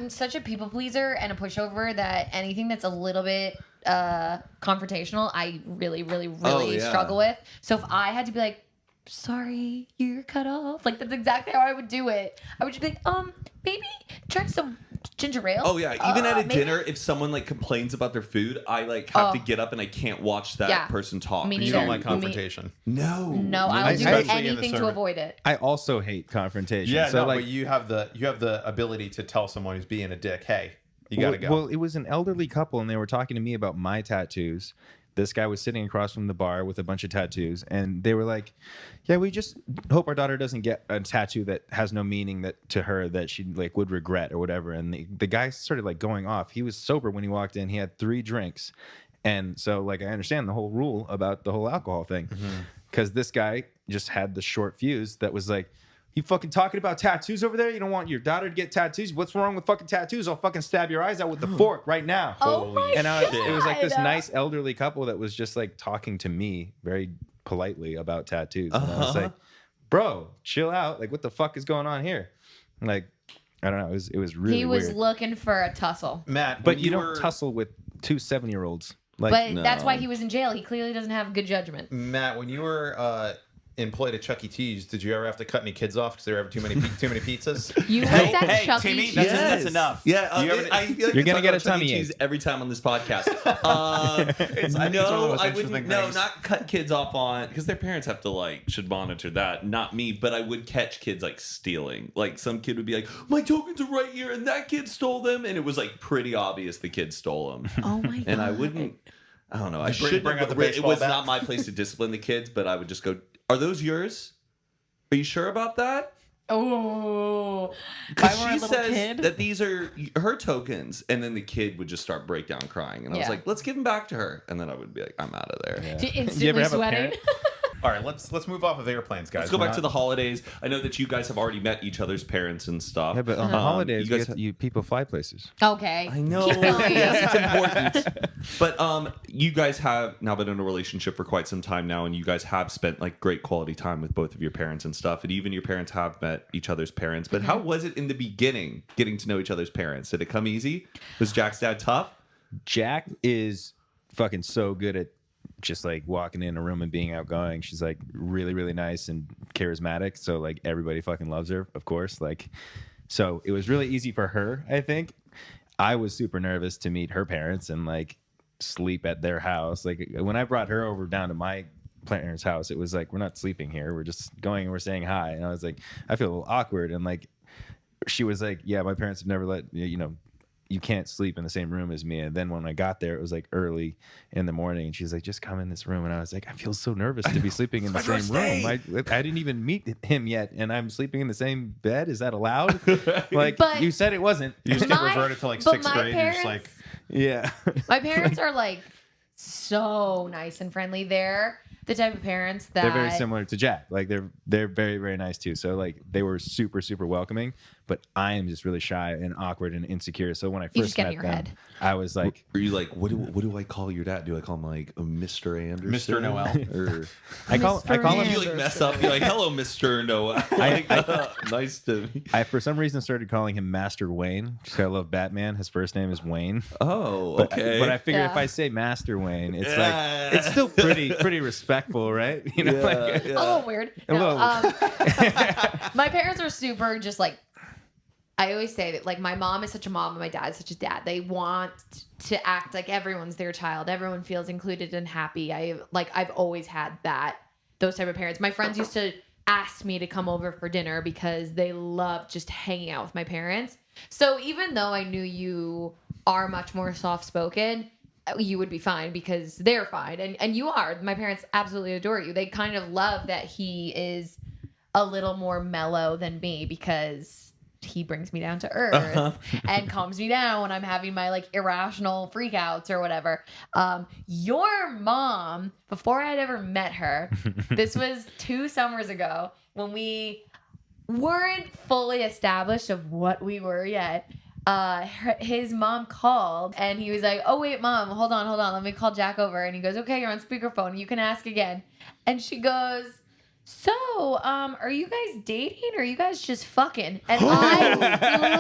such a people pleaser and a pushover that anything that's a little bit confrontational, I really struggle with. So if I had to be like, sorry, you're cut off, like that's exactly how I would do it. I would just be like, maybe try some ginger ale. Oh yeah, even at a maybe? dinner, if someone like complains about their food, I like have to Oh. get up and I can't watch that Yeah. person talk. Me You neither. don't like Me- confrontation. No, I will do Especially in the anything to service. avoid it. I also hate confrontation. Yeah, so no, like, but you have the ability to tell someone who's being a dick, hey, you gotta go. Well, it was an elderly couple, and they were talking to me about my tattoos. This guy was sitting across from the bar with a bunch of tattoos, and they were like, "Yeah, we just hope our daughter doesn't get a tattoo that has no meaning that to her that she like would regret or whatever." And the guy started like going off. He was sober when he walked in. He had 3 drinks, and so like I understand the whole rule about the whole alcohol thing, because this guy just had the short fuse that was like, "You fucking talking about tattoos over there? You don't want your daughter to get tattoos? What's wrong with fucking tattoos? I'll fucking stab your eyes out with the fork right now." Oh my And it was like this God. nice elderly couple that was just like talking to me very politely about tattoos. And I was like, bro, chill out. Like, what the fuck is going on here? Like, I don't know. It was really He was weird. looking for a tussle. Matt, But when you were, don't tussle with 2 7-year-olds. Like, But that's why no. he was in jail. He clearly doesn't have good judgment. Matt, when you were employed at Chuck E. Cheese, did you ever have to cut any kids off because there were ever too many pizzas? You worked at hey, Chuck Timmy, E. Cheese. that's enough. Yeah, You ever- I feel like You're we gonna talk get about a Chuck E. tummy Cheese ache. every time on this podcast. it's one of the No, most I interesting wouldn't. No, things. not cut kids off on because their parents have to should monitor that. Not me, but I would catch kids like stealing. Like some kid would be like, "My tokens are right here," and that kid stole them, and it was like pretty obvious the kid stole them. Oh my God. And I wouldn't. I don't know. I should bring out the It baseball was bat? not my place to discipline the kids, but I would just go, "Are those yours? Are you sure about that?" Oh. Because If I were a she little says kid. that these are her tokens, and then the kid would just start break down crying, and I was Yeah. like, "Let's give them back to her," and then I would be like, "I'm out of there." Yeah. She You ever instantly have a sweating. parent? All right, let's move off of airplanes, guys. Let's go We're back to not- the holidays. I know that you guys have already met each other's parents and stuff. yeah, but on Uh-huh. holidays, you guys you people fly places. Okay. I know. Keep going. Yes, it's important. But you guys have now been in a relationship for quite some time now, and you guys have spent like great quality time with both of your parents and stuff. And even your parents have met each other's parents. But how was it in the beginning getting to know each other's parents? Did it come easy? Was Jack's dad tough? Jack is fucking so good at just like walking in a room and being outgoing. She's like really, really nice and charismatic. So like everybody fucking loves her, of course. Like, so it was really easy for her, I think. I was super nervous to meet her parents and like sleep at their house. Like when I brought her over down to my parents' house, it was like, we're not sleeping here. We're just going and we're saying hi. And I was like, I feel a little awkward. And like, she was like, yeah, my parents have never let, you can't sleep in the same room as me. And then when I got there, it was like early in the morning, and she's like, just come in this room. And I was like, I feel so nervous to be sleeping in the same room. I didn't even meet him yet, and I'm sleeping in the same bed. Is that allowed? Like, But- you said it wasn't. You just get reverted to like but 6th my grade. You're just like, parents- Yeah. My parents are like so nice and friendly. They're the type of parents that They're very similar to Jack. Like they're very, very nice too. So like they were super, super welcoming, but I am just really shy and awkward and insecure. So when I You first just get in met your them, head. I was like, Are you like, what do I call your dad? Do I call him like Mr. Anderson? Mr. Noel. Or I call him. you like mess up? You're like, hello, Mr. Noel. Like, nice to meet. I for some reason started calling him Master Wayne because I love Batman. His first name is Wayne. Oh, But, okay. but I figure if Yeah. I say Master Wayne, it's Yeah. like it's still pretty respectful, right? You know, like, a little weird. A No, little. my parents are super just like, I always say that like my mom is such a mom and my dad is such a dad. They want to act like everyone's their child. Everyone feels included and happy. I've always had those type of parents. My friends used to ask me to come over for dinner because they love just hanging out with my parents. So even though I knew you are much more soft-spoken, you would be fine because they're fine. And you are. My parents absolutely adore you. They kind of love that he is a little more mellow than me because he brings me down to earth and calms me down when I'm having my like irrational freakouts or whatever. Your mom, before I'd ever met her, this was 2 summers ago when we weren't fully established of what we were yet. His mom called and he was like, oh wait, mom, hold on, let me call Jack over. And he goes, okay, you're on speakerphone, you can ask again. And she goes, so are you guys dating or are you guys just fucking? And I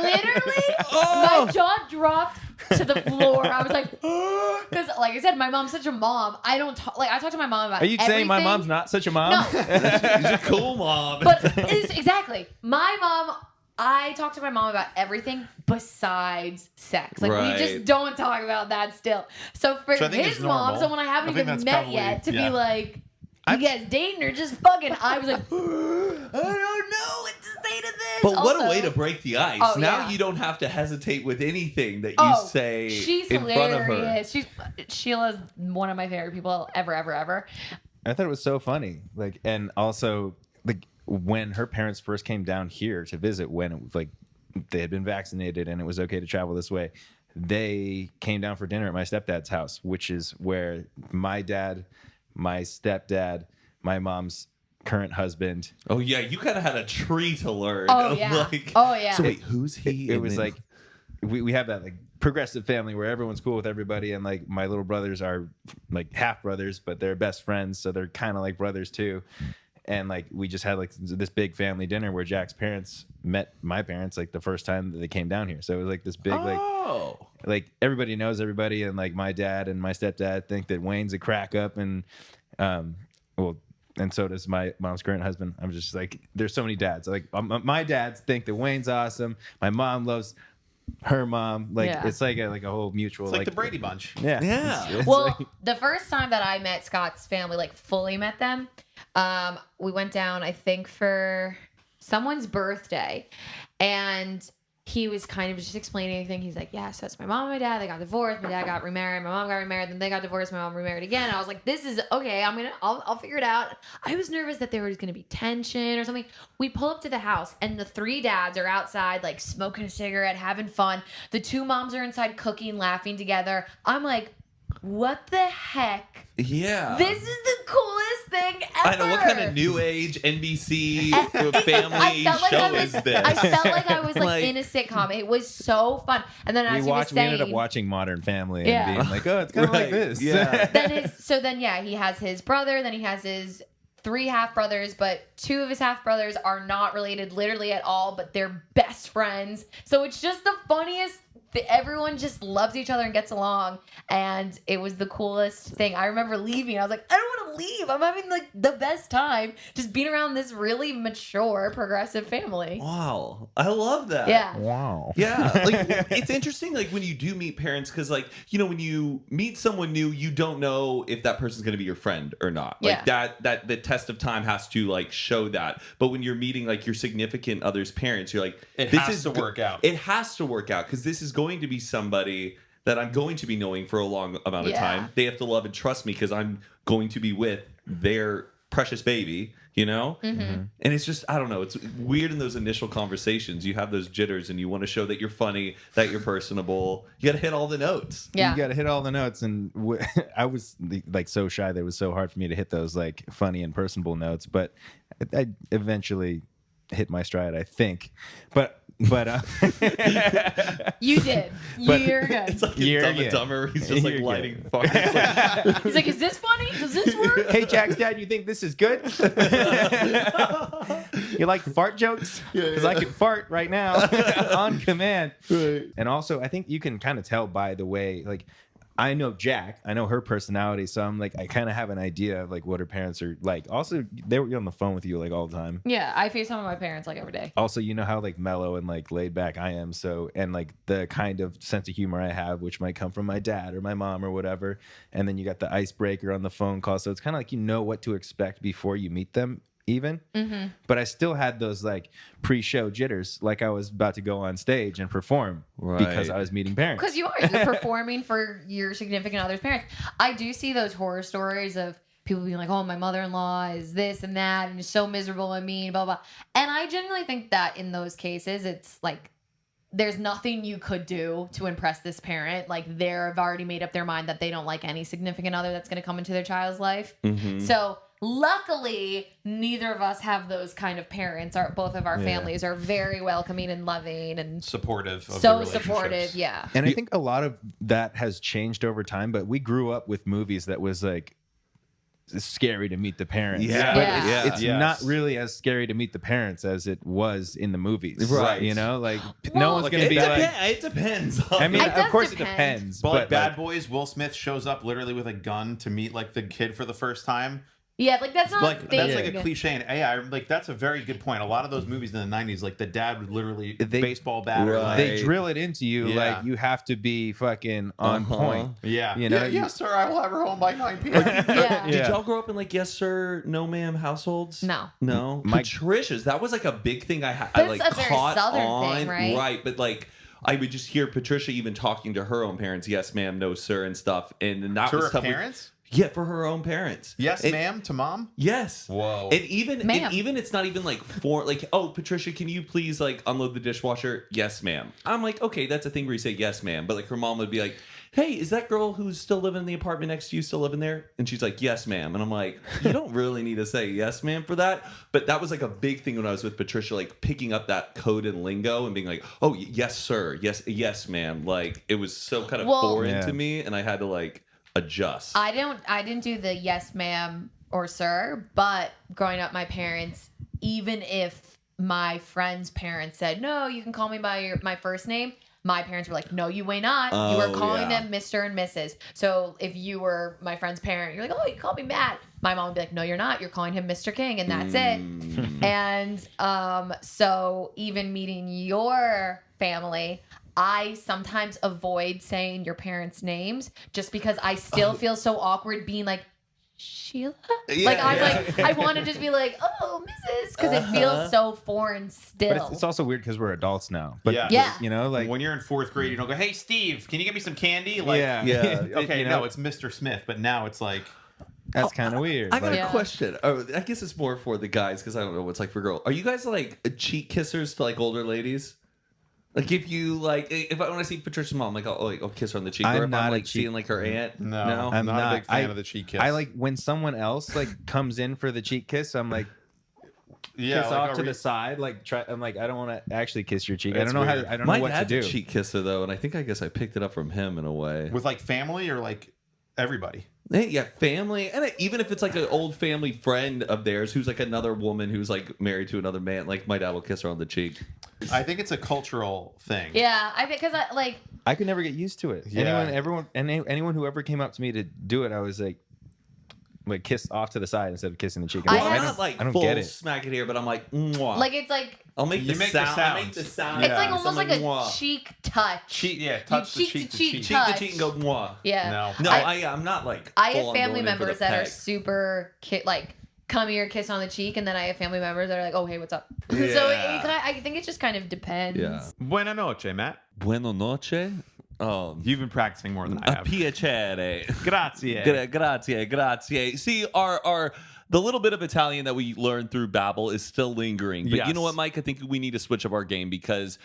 literally my jaw dropped to the floor. I was like, because like I said, my mom's such a mom. I don't talk I talk to my mom about are you saying my everything. mom's not such a mom? No. He's a cool mom. But exactly. My mom I talk to my mom about everything besides sex. Like Right. we just don't talk about that still. So for Which I think his is mom, normal. someone I haven't I think even that's met probably- yet, to yeah. be like, you guys dating or just fucking? I was like, I don't know what to say to this. But what a Also- way to break the ice. Oh, Now yeah. you don't have to hesitate with anything that you Oh, say she's in front of her. hilarious. Sheila's one of my favorite people ever. I thought it was so funny. Like, and also, like, when her parents first came down here to visit, when it was like they had been vaccinated and it was okay to travel this way, they came down for dinner at my stepdad's house, which is where my dad, my stepdad, my mom's current husband. Oh yeah, you kind of had a tree to learn. Oh of, yeah. like- Oh yeah. So wait, who's he? It And was then- like we have that like progressive family where everyone's cool with everybody, and like my little brothers are like half brothers, but they're best friends, so they're kind of like brothers too. And like we just had like this big family dinner where Jack's parents met my parents like the first time that they came down here. So it was like this big like everybody knows everybody, and like my dad and my stepdad think that Wayne's a crack up, and well, and so does my mom's current husband. I'm just like, there's so many dads. Like my dads think that Wayne's awesome. My mom loves her mom. Like Yeah. it's like a whole mutual. It's like the Brady Bunch. Yeah. Yeah. It's Well, like- the first time that I met Scott's family, like fully met them, we went down, I think, for someone's birthday, and he was kind of just explaining everything. He's like, yeah, so it's my mom and my dad. They got divorced. My dad got remarried. My mom got remarried. Then they got divorced. My mom remarried again. I was like, this is okay. I'll figure it out. I was nervous that there was going to be tension or something. We pull up to the house, and the three dads are outside, like smoking a cigarette, having fun. The two moms are inside cooking, laughing together. I'm like, what the heck? yeah. This is the coolest thing ever. I know, what kind of new age NBC I family felt like show I was, is this? I felt like I was like, Like- in a sitcom. It was so fun. And then as we he was saying, ended up watching Modern Family Yeah. and being like, oh, it's kind of like Right, this. yeah. then he has his brother, then he has his 3 half brothers, but 2 of his half brothers are not related literally at all, but they're best friends. So it's just the funniest. Everyone just loves each other and gets along, and it was the coolest thing. I remember leaving. I was like, I don't want to leave. I'm having like the best time just being around this really mature, progressive family. Wow, I love that. Yeah. Wow. Yeah, like it's interesting, like when you do meet parents, because like, you know, when you meet someone new, you don't know if that person's going to be your friend or not. Like that the test of time has to like show that. But when you're meeting like your significant other's parents, you're like, It this has is to work out. It has to work out, because this is going to be somebody that I'm going to be knowing for a long amount of Yeah. time. They have to love and trust me because I'm going to be with their precious baby, you know? Mm-hmm. And it's just, I don't know, it's weird in those initial conversations. You have those jitters and you want to show that you're funny, that you're personable. You got to hit all the notes. Yeah. You got to hit all the notes, and I was like so shy that it was so hard for me to hit those like funny and personable notes. But I eventually hit my stride, I think. But You did. But- You're good. It's like You're in Dumb good. and Dumber. He's just like You're lighting good. fires. Like, He's like, is this funny? Does this work? hey, Jack's dad, you think this is good? You like fart jokes? Because I can fart right now on command. Right. And also, I think you can kind of tell by the way, like, I know Jack, I know her personality, so I'm like, I kind of have an idea of like what her parents are like. Also, they were on the phone with you like all the time. Yeah, I FaceTime my parents like every day. Also, you know how like mellow and like laid back I am, so, and like the kind of sense of humor I have, which might come from my dad or my mom or whatever. And then you got the icebreaker on the phone call, so it's kind of like you know what to expect before you meet them even. Mm-hmm. But I still had those like pre-show jitters, like I was about to go on stage and perform because Right. I was meeting parents. Because you're performing for your significant other's parents. I do see those horror stories of people being like, oh, my mother-in-law is this and that and is so miserable and mean, blah, blah. And I genuinely think that in those cases, it's like there's nothing you could do to impress this parent. Like they've already made up their mind that they don't like any significant other that's going to come into their child's life. Mhm. So luckily, neither of us have those kind of parents. Both of our Yeah. families are very welcoming and loving and Supportive. Of so the supportive. relationships. Yeah. And I think a lot of that has changed over time, but we grew up with movies that was like scary to meet the parents. Yeah. But Yeah. it's Yes. not really as scary to meet the parents as it was in the movies. Right. You know, like Well, no one's Like, going to it, be like, it depends. I mean, It of does course depend. it depends. But like Bad like, Boys, Will Smith shows up literally with a gun to meet like the kid for the first time. Yeah, like that's not Like big. that's like a cliche, and like that's a very good point. A lot of those movies in the '90s, like the dad would literally baseball bat, or like, They drill it into you Yeah. like you have to be fucking on point. yeah, You know, yeah, you- yes, sir, I will have her home by 9 p.m. Yeah. Did y'all grow up in like yes sir, no ma'am households? No. No. Patricia's, that was like a big thing I But like it's a very caught Southern on. thing, right? Right, but like I would just hear Patricia even talking to her own parents, yes ma'am, no sir, and stuff. And that To was her stuff parents? Yeah, for her own parents. Yes, And- ma'am, to mom. Yes. Whoa. And even Ma'am. it's not even like for like, oh, Patricia, can you please like unload the dishwasher? Yes, ma'am. I'm like, okay, that's a thing where you say yes, ma'am. But like her mom would be like, hey, is that girl who's still living in the apartment next to you still living there? And she's like, yes, ma'am. And I'm like, you don't really need to say yes, ma'am for that. But that was like a big thing when I was with Patricia, like picking up that code and lingo and being like, oh, yes, sir. Yes, ma'am. Like it was so kind of foreign Yeah. to me. And I had to like adjust. I didn't do the yes ma'am or sir, but growing up my parents, even if my friend's parents said, no, you can call me by my first name, my parents were like, no, you may not. You are Oh, calling yeah. them Mr. and Mrs. So if you were my friend's parent, you're like, oh, you call me Matt. My mom would be like, no, you're not. You're calling him Mr. King, and that's it. And so even meeting your family, I sometimes avoid saying your parents' names just because I still feel so awkward being like, Sheila? Like, I'm like, I want to just be like, oh, Mrs. Because it feels so foreign still. But it's also weird because we're adults now. But Yeah. you know, like When you're in 4th grade, you don't go, hey, Steve, can you get me some candy? Like, yeah. okay, You know, no, it's Mr. Smith, but now it's like, that's kind of weird. I got Like, a question. Oh, I guess it's more for the guys because I don't know what it's like for girls. Are you guys like cheek kissers to like older ladies? Like if you like, if I when I see Patricia's mom, like I'll kiss her on the cheek. I'm or if not I'm a like cheek- seeing like her aunt. no, I'm not a big fan I- of the cheek kiss. I like when someone else like comes in for the cheek kiss. I'm like yeah, kiss like, off are to we- the side. Like try. I'm like I don't want to actually kiss your cheek. I It's don't know weird. how. I don't My know what to dad's do. a cheek kisser though, and I guess I picked it up from him in a way. with like family or like everybody. Hey, yeah, family, and even if it's like an old family friend of theirs who's like another woman who's like married to another man, like my dad will kiss her on the cheek. I think it's a cultural thing. yeah, I think because I like, I could never get used to it. Yeah. Anyone who ever came up to me to do it, I was like kiss off to the side instead of kissing the cheek. I Well, I'm have- not like I don't full get it. smack it here, but I'm like, mwah. like it's like, I'll make You the make the sound. I sound. make the sound. it's like So almost I'm like a mwah. cheek touch. Cheek, yeah, touch the cheek cheek to to cheek cheek. cheek touch. to cheek and go mwah. Yeah. No, I- I'm not like. I have full on family going in for the members that are peck. super like come here, kiss on the cheek, and then I have family members that are like, oh hey, what's up? So Yeah. I think it just kind of depends. Yeah. Buena noche, Matt. Buenos noche. You've been practicing more than I A have. piacere. Grazie. Grazie. See, our the little bit of Italian that we learned through Babbel is still lingering. But you know Yes. what, Mike? I think we need to switch up our game because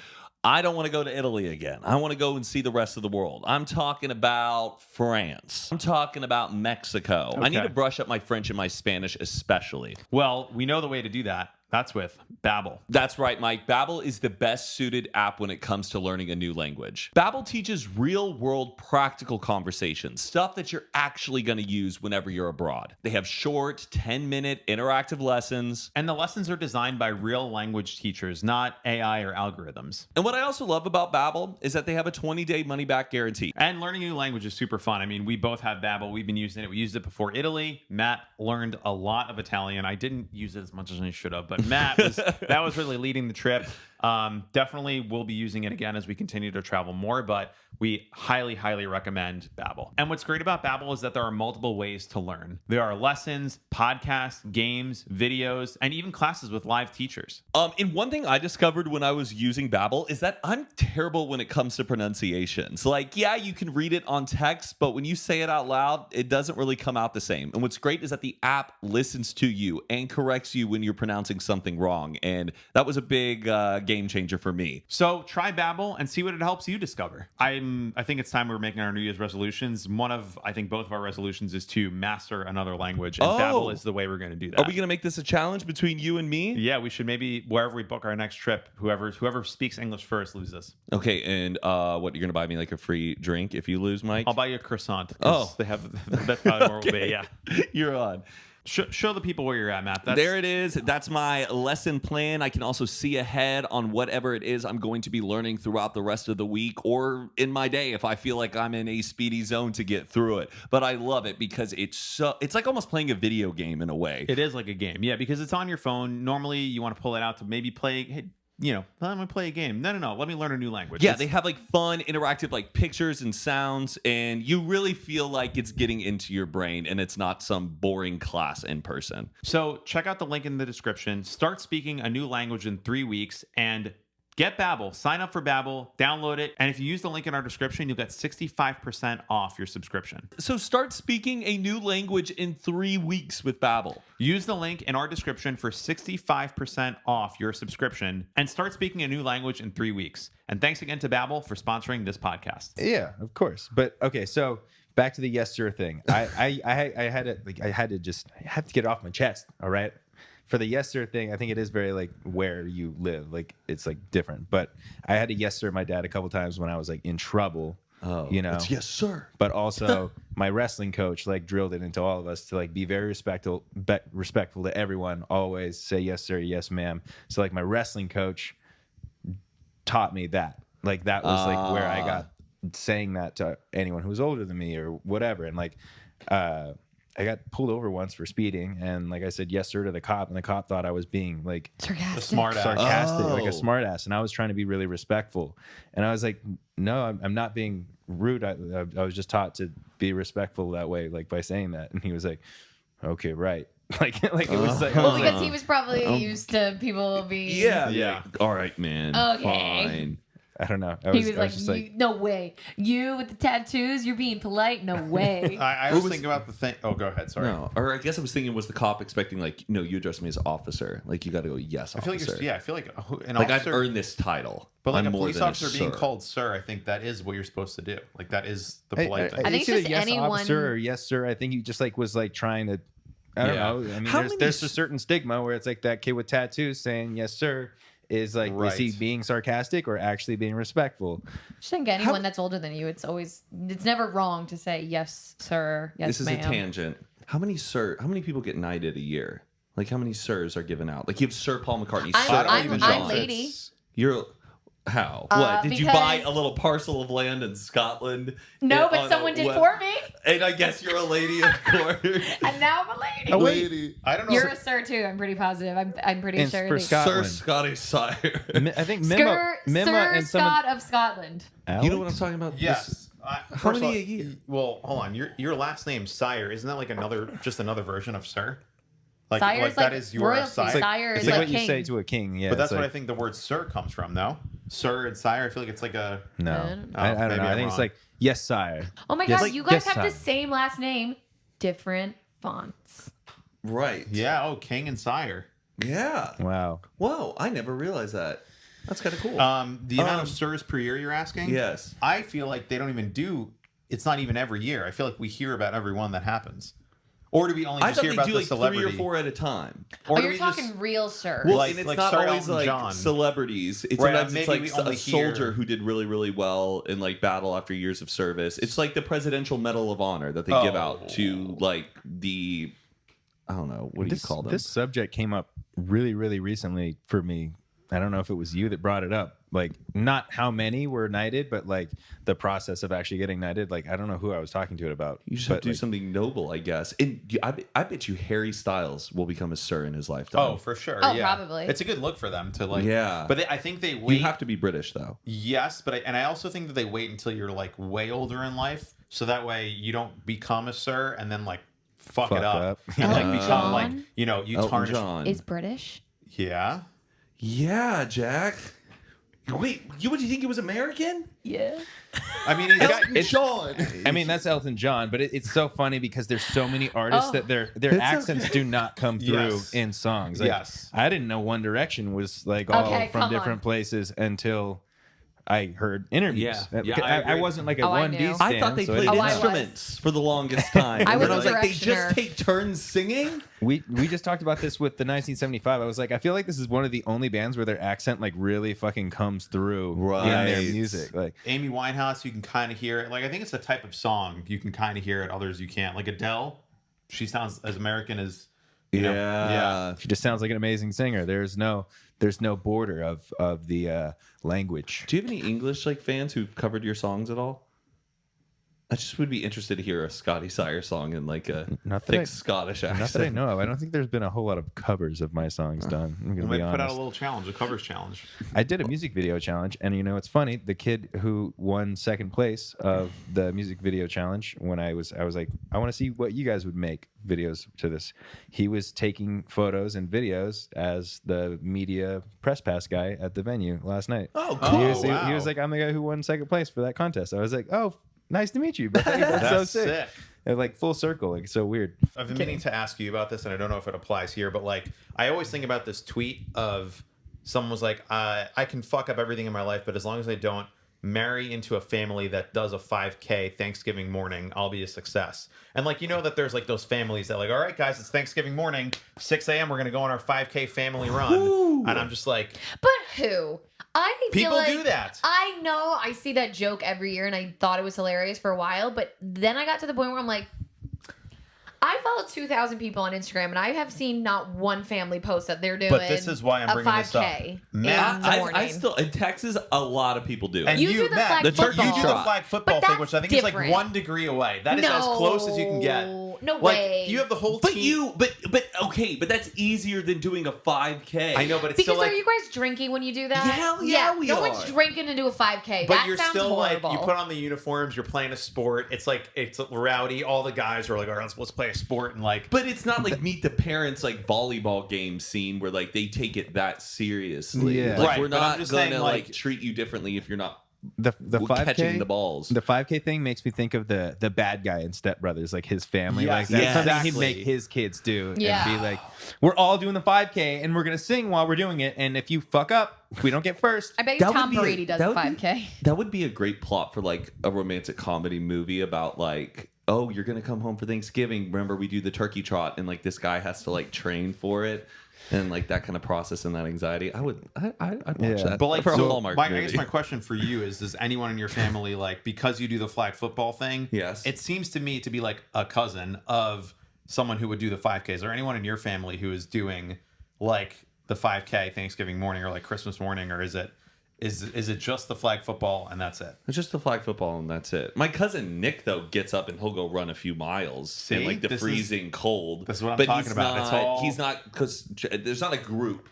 I don't want to go to Italy again. I want to go and see the rest of the world. I'm talking about France. I'm talking about Mexico. I need Okay. to brush up my French and my Spanish especially. Well, we know the way to do that. That's with Babbel. That's right, Mike. Babbel is the best suited app when it comes to learning a new language. Babbel teaches real-world practical conversations, stuff that you're actually going to use whenever you're abroad. They have short, 10-minute interactive lessons. And the lessons are designed by real language teachers, not AI or algorithms. And what I also love about Babbel is that they have a 20-day money-back guarantee. And learning a new language is super fun. I mean, we both have Babbel. We've been using it. We used it before Italy. Matt learned a lot of Italian. I didn't use it as much as I should have, but Matt was really leading the trip. Definitely will be using it again as we continue to travel more, but we highly, highly recommend Babbel. And what's great about Babbel is that there are multiple ways to learn. There are lessons, podcasts, games, videos, and even classes with live teachers. And one thing I discovered when I was using Babbel is that I'm terrible when it comes to pronunciations. Like, yeah, you can read it on text, but when you say it out loud, it doesn't really come out the same. And what's great is that the app listens to you and corrects you when you're pronouncing something wrong. And that was a big game changer for me. So try Babbel and see what it helps you discover. I think it's time we're making our New Year's resolutions. I think both of our resolutions is to master another language, and Babbel is the way we're going to do that. Are we going to make this a challenge between you and me? Yeah, we should maybe wherever we book our next trip, whoever speaks English first loses. Okay, and what, you're going to buy me like a free drink if you lose, Mike? I'll buy you a croissant. Oh. They have that's probably where we'll be. Yeah. You're on. Show the people where you're at, Matt. There it is. That's my lesson plan. I can also see ahead on whatever it is I'm going to be learning throughout the rest of the week or in my day if I feel like I'm in a speedy zone to get through it. But I love it because it's like almost playing a video game in a way. It is like a game, yeah, because it's on your phone. Normally, you want to pull it out to maybe play. Hey, I'm gonna play a game. No. Let me learn a new language. Yeah, they have like fun, interactive like pictures and sounds, and you really feel like it's getting into your brain and it's not some boring class in person. So check out the link in the description. Start speaking a new language in 3 weeks and get Babbel. Sign up for Babbel, download it, and if you use the link in our description, you'll get 65% off your subscription. So start speaking a new language in 3 weeks with Babbel. Use the link in our description for 65% off your subscription and start speaking a new language in 3 weeks. And thanks again to Babbel for sponsoring this podcast. Yeah, of course. But okay, so back to the yes sir thing. I had to get it off my chest. All right. For the yes sir thing, I think it is very like where you live, like it's like different. But I had to yes sir my dad a couple times when I was like in trouble. Oh, you know, it's yes sir. But also my wrestling coach like drilled it into all of us to like be very respectful to everyone. Always say yes sir, yes ma'am. So like my wrestling coach taught me that. Like that was like where I got saying that to anyone who was older than me or whatever. And like I got pulled over once for speeding, and like I said yes sir to the cop, and the cop thought I was being like Sarcastic. like a Oh. smart ass, and I was trying to be really respectful, and I was like, no, I'm not being rude. I was just taught to be respectful that way, like by saying that, and he was like, okay, right. like it was like, I Well, was because like, he was probably used to people being. Yeah. All right, man. Okay. Fine. I don't know. He was like, no way. You with the tattoos, you're being polite. No way. I was thinking about the thing. Oh, go ahead. Sorry. No, or I guess I was thinking, was the cop expecting like, no, you address me as officer? Like you got to go, yes, I feel officer. like I feel like an like officer, I've earned this title. but like I'm a more police than officer being sir. called sir. I think that is what you're supposed to do. Like that is the polite thing. I think it's it's either just yes anyone- officer or yes sir. I think he just like was like trying to. I don't know. I mean, How many there's a certain stigma where it's like that kid with tattoos saying yes sir is like, is he Right. being sarcastic or actually being respectful? Just think anyone that's older than you, it's never wrong to say yes, sir, yes, This is ma'am. a tangent. How many people get knighted a year? Like how many sirs are given out? Like you have Sir Paul McCartney, Sir Elton I'm John. lady. You're how? What? Did you buy because- a little parcel of land in Scotland? No, And but on someone a did web- for me, And I guess you're a lady, of course. and now I'm a lady. Oh, wait. Lady. I don't know. You're a sir too. I'm pretty positive. I'm pretty And sure. for that- Scott- Sir Scotland. Scotty Sire. I think Mima Sir and some Scott of Scotland. You know what I'm talking about? Yes. How First of many all, a year? Well, hold on. Your last name Sire, isn't that like another version of sir? Like Sire's that like is your royalty. sire. Sire It's is like like what you king. say to a king. Yeah, But that's it's what I like, think the word sir comes from. No, sir and sire. I feel like it's like a. No, I don't I don't maybe know. I I'm think it's wrong. like yes sire. Oh my Yes, god, like, you guys yes, have the sire. same last name, different fonts. Right. Yeah. Oh, king and sire. Yeah. Wow. Whoa, I never realized that. That's kind of cool. The amount of sirs per year you're asking. Yes. I feel like they don't even do. It's not even every year. I feel like we hear about every one that happens. Or do we only I just thought hear they about do the like celebrity? 3 or 4 at a time. Oh, Or do you're we talking just, real sir. Well, Like- and it's like not Sir always Elton like John. celebrities. It's Right, sometimes maybe it's like we a only soldier hear- who did really, really well in like battle after years of service. It's like the Presidential Medal of Honor that they give out to like the, I don't know, what do you call them? This subject came up really, really recently for me. I don't know if it was you that brought it up. Like, not how many were knighted, but like the process of actually getting knighted. Like, I don't know who I was talking to it about. You just but, have to do like, something noble, I guess. And I bet you Harry Styles will become a sir in his lifetime. Oh, for sure. Oh, yeah. probably. It's a good look for them to like. Yeah. But I think they wait. You have to be British though. Yes, but I also think that they wait until you're like way older in life, so that way you don't become a sir and then like fuck it Fuck up up. and like Elton become like John? you Elton tarnish. John. Is British. Yeah. Yeah, Jack. Wait, what do you think he was American? Yeah. I mean, he's got, It's- John. I mean, that's Elton John, but it's so funny because there's so many artists Oh. that their It's accents okay. do not come through Yes. in songs. Like, Yes. I didn't know One Direction was like all Okay, from come different on. places until I heard interviews. Yeah, I I agree. wasn't like a Oh, I 1D knew. stand. I thought they so played Oh, I was. instruments for the longest time. I was And a like, they directioner. just take turns singing? We just talked about this with the 1975. I was like, I feel like this is one of the only bands where their accent like really fucking comes through in their Right. music. Like, Amy Winehouse, you can kind of hear it. Like I think it's the type of song you can kind of hear it. Others you can't. Like Adele, she sounds as American as You know? Yeah. She just sounds like an amazing singer. There's no border of the language. Do you have any English like fans who've covered your songs at all? I just would be interested to hear a Scotty Sire song in like a Not that thick I- Scottish Not that I accent. know of. I don't think there's been a whole lot of covers of my songs done. I'm We gonna might be put out a honest. little challenge, a covers challenge. I did a music video challenge, and you know it's funny. The kid who won second place of the music video challenge, when I was like, I want to see what you guys would make videos to this. He was taking photos and videos as the media press pass guy at the venue last night. Oh, He cool. was, he wow. was like, I'm the guy who won second place for that contest. I was like, oh, nice to meet you. But that's so sick. And, like full circle, like so weird. I've been meaning to ask you about this, and I don't know if it applies here, but like I always think about this tweet of someone was like, I can fuck up everything in my life, but as long as I don't marry into a family that does a 5K Thanksgiving morning, I'll be a success. And like, you know that there's like those families that like, all right, guys, it's Thanksgiving morning, 6 a.m. We're gonna go on our 5K family run, and I'm just like, But who? I feel people like do that. I know I see that joke every year and I thought it was hilarious for a while, but then I got to the point where I'm like, I follow 2,000 people on Instagram and I have seen not one family post that they're doing But this is why I'm a bringing this up. 5K Matt, in the morning. I still in Texas, a lot of people do. And You do the Matt, flag you football. do the flag football But thing, which I think that's is like different. 1 degree away. That is as close as you can get. No Like way. you have the whole But team. but okay, but that's easier than doing a 5K. I know, but it's because still like. are you guys drinking when you do that? Hell yeah, we no are. one's drinking to do a 5K. But that you're sounds still horrible. like you put on the uniforms. You're playing a sport. It's like it's rowdy. All the guys are like, all right, let's play a sport and like. But it's not like Meet the Parents like volleyball game scene where like they take it that seriously. Yeah. Like Right, we're but I'm not just gonna saying, like like- treat you differently if you're not The 5K, catching the balls. The 5K thing makes me think of the bad guy in Step Brothers, like his family. Yes, like that's yeah, something exactly. he'd make his kids do Yeah. and be like, we're all doing the 5K and we're gonna sing while we're doing it. And if you fuck up, if we don't get first. I bet you That would Tom be a- Brady does that a would be- 5K. That would be a great plot for like a romantic comedy movie about like, oh, you're gonna come home for Thanksgiving. Remember, we do the turkey trot, and like this guy has to like train for it, and like that kind of process and that anxiety. I'd watch Yeah. that. But like, for a so Hallmark I movie. guess my question for you is: does anyone in your family like because you do the flag football thing? Yes. It seems to me to be like a cousin of someone who would do the 5Ks. Is there anyone in your family who is doing like the 5K Thanksgiving morning or like Christmas morning, or is it just the flag football and that's it? It's just the flag football and that's it. My cousin Nick though gets up and he'll go run a few miles See? in like the This is- freezing cold. this is what I'm but talking he's about. Not, It's all- He's not because there's not a group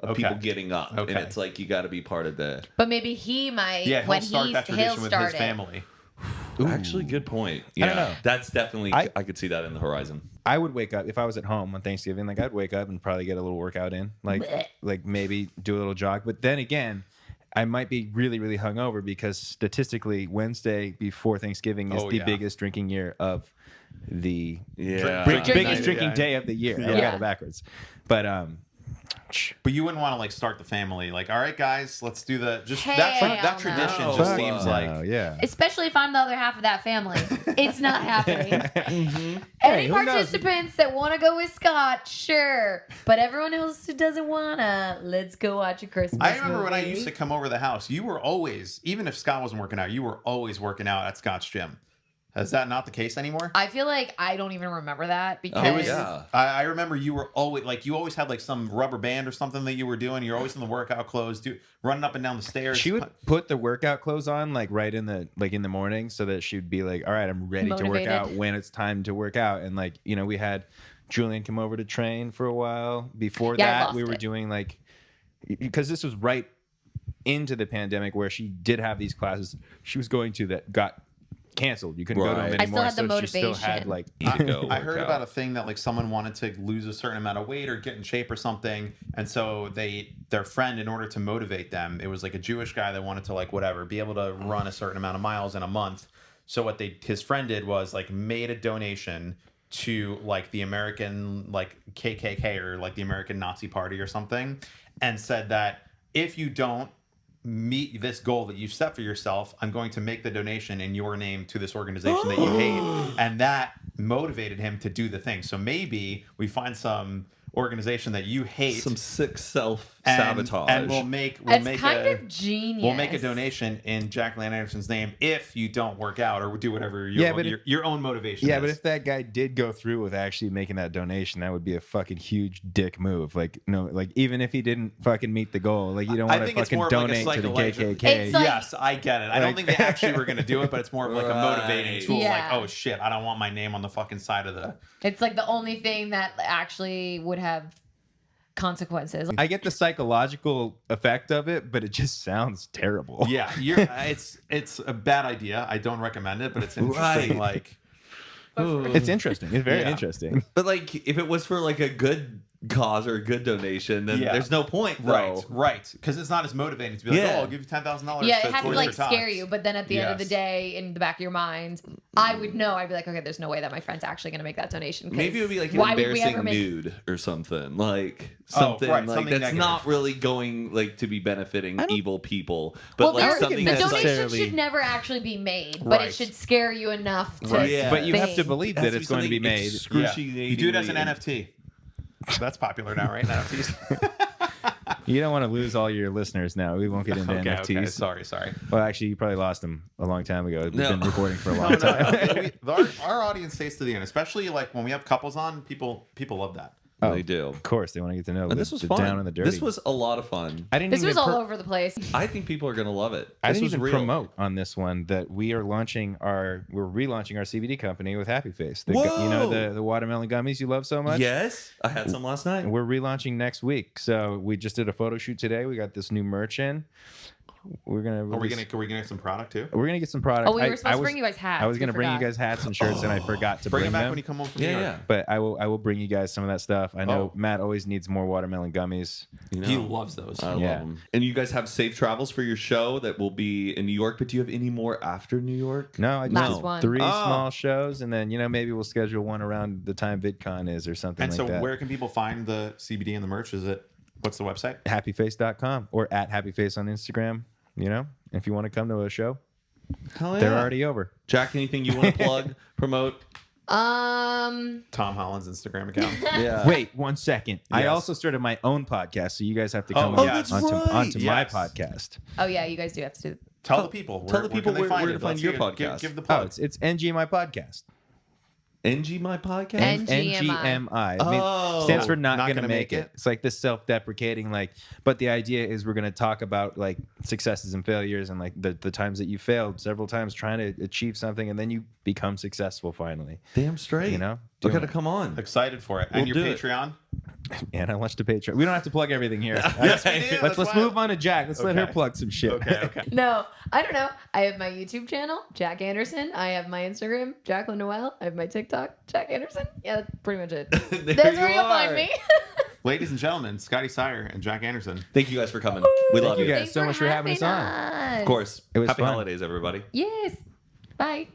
of Okay. people getting up, Okay. and it's like you got to be part of the. But maybe he might Yeah, he'll when start that tradition he'll with start his it. family. Actually, good point. I Yeah, don't know. that's definitely. I- I could see that in the horizon. I would wake up if I was at home on Thanksgiving. Like I'd wake up and probably get a little workout in, Blech. like maybe do a little jog. But then again, I might be really, really hungover because statistically, Wednesday before Thanksgiving is Oh, the yeah. biggest drinking year of the Yeah, biggest drinking day of the year. I Yeah. got it backwards. But But you wouldn't want to like start the family like, all right, guys, let's do the just Hell that tradition no. just Fuck seems no. like yeah. Especially if I'm the other half of that family. It's not happening. Hey, Any who knows? participants that want to go with Scott, sure. But everyone else who doesn't want to, let's go watch a Christmas I remember when I movie. used to come over to the house, you were always, even if Scott wasn't working out, you were always working out at Scott's gym. Is that not the case anymore? I feel like I don't even remember that because Oh, yeah. I remember you were always like you always had like some rubber band or something that you were doing. You're always in the workout clothes, running up and down the stairs. She would put the workout clothes on like right in the morning so that she'd be like, all right, I'm ready to work Motivated. out when it's time to work out. And like, you know, we had Julian come over to train for a while. Before Yeah, I that, lost we were it. doing like, because this was right into the pandemic where she did have these classes she was going to that got canceled. You couldn't go to them Right. I anymore. still had the so she still had motivation. like, Need to go I heard work about out. a thing that like someone wanted to lose a certain amount of weight or get in shape or something, and so their friend, in order to motivate them, it was like a Jewish guy that wanted to like whatever be able to run a certain amount of miles in a month. So what his friend did was like made a donation to like the American like KKK or like the American Nazi Party or something, and said that if you don't meet this goal that you've set for yourself, I'm going to make the donation in your name to this organization that you hate. And that motivated him to do the thing. So maybe we find some organization that you hate Some sick self sabotage. And we'll make It's kind of genius. We'll make a donation in Jacquelyn Anderson's name if you don't work out or do whatever your own motivation Yeah, is. but if that guy did go through with actually making that donation, that would be a fucking huge dick move. Like, no, like even if he didn't fucking meet the goal, like you don't want to fucking donate to the KKK. It's like- yes, I get it. I don't think they actually were going to do it, but it's more of like a motivating tool. Yeah. Like, oh shit, I don't want my name on the fucking side of the. It's like the only thing that actually would have consequences. I get the psychological effect of it, but it just sounds terrible. Yeah, it's a bad idea. I don't recommend it, but it's interesting. Right. Like, It's interesting. It's very Yeah. interesting. But like, if it was for like a good cause or a good donation, then Yeah. there's no point, though. right, because it's not as motivating to be like, Yeah. oh, I'll give you $10,000. Yeah, it has to towards like your talks. scare you, but then at the end of the Yes. day, in the back of your mind, I would know. I'd be like, okay, there's no way that my friend's actually going to make that donation. 'cause Maybe it would be like an why would we ever embarrassing make- nude or something, like Oh, something right, like something that's negative. not really going like to be benefiting evil people, but Well, like there- something the that's like, donation necessarily- should never actually be made, but it Right. should scare you enough to. Right. Yeah. But you have to bang. believe it has that it's going to be something made. Yeah. excruciatingly You do it as an and- NFT. That's popular now, right? NFTs. You don't want to lose all your listeners now. We won't get into Okay, NFTs. okay. Sorry. Well, actually, you probably lost them a long time ago. We've No. been recording for a No, long time. our audience stays to the end, especially like when we have couples on. People love that. Oh, They do. Of course, they want to get to know And the, this was the fun. down and the dirty. This was a lot of fun. I didn't This even was all over the place. I think people are gonna love it. I This didn't was even real. promote on this one that we're relaunching our CBD company with Happy Face. You know Whoa. the watermelon gummies you love so much. Yes, I had some last night. And we're relaunching next week. So we just did a photo shoot today. We got this new merch in. We're gonna. Are we release- gonna get some product too? We're gonna get some product. Oh, we were I supposed to was- bring you guys hats. I was We gonna bring you forgot. guys hats and shirts, and I forgot to Bring bring it back them. when you come home from New Yeah, York. yeah. But I will bring you guys some of that stuff. I know Oh. Matt always needs more watermelon gummies. You know, He loves those. I Yeah. love them. And you guys have safe travels for your show that will be in New York. But do you have any more after New York? No, I just Last did one. 3 Oh. small shows, and then maybe we'll schedule one around the time VidCon is or something And like so, that. where can people find the CBD and the merch? What's the website? Happyface.com or at happyface on Instagram. If you want to come to a show, Hell yeah. they're already over. Jack, anything you want to plug, promote? Um, Tom Holland's Instagram account. Yeah. Wait 1 second. I Yes. also started my own podcast, so you guys have to come Oh, on, that's onto, right. onto my Yes. podcast. oh yeah, you guys do have to do. Tell the people. tell the people can they where to it? find Let's your hear it. podcast. Give the Oh, plug. it's NG My Podcast. NG My Podcast? NGMI. NGMI. Oh. Stands for not, Not gonna, Gonna make Make it. It's like this self-deprecating, but the idea is we're gonna talk about like successes and failures and like the times that you failed several times trying to achieve something and then you become successful finally. Damn straight. You know? We Doing gotta it. come on. Excited for it. We'll And your do it. Patreon. And I launched a Patreon. We don't have to plug everything here. Yes, we do. Let's That's move why- on to Jack. Let's let her Okay. plug some shit. Okay. No, I don't know. I have my YouTube channel, Jack Anderson. I have my Instagram, Jacquelyn Noel. I have my TikTok, Jack Anderson. Yeah, that's pretty much it. There That's you where you'll are. find me. Ladies and gentlemen, Scotty Sire and Jack Anderson. Thank you guys for coming. We love you you. guys Thanks so much for having us on. us. Of course. It was Happy fun. holidays, everybody. Yes. Bye.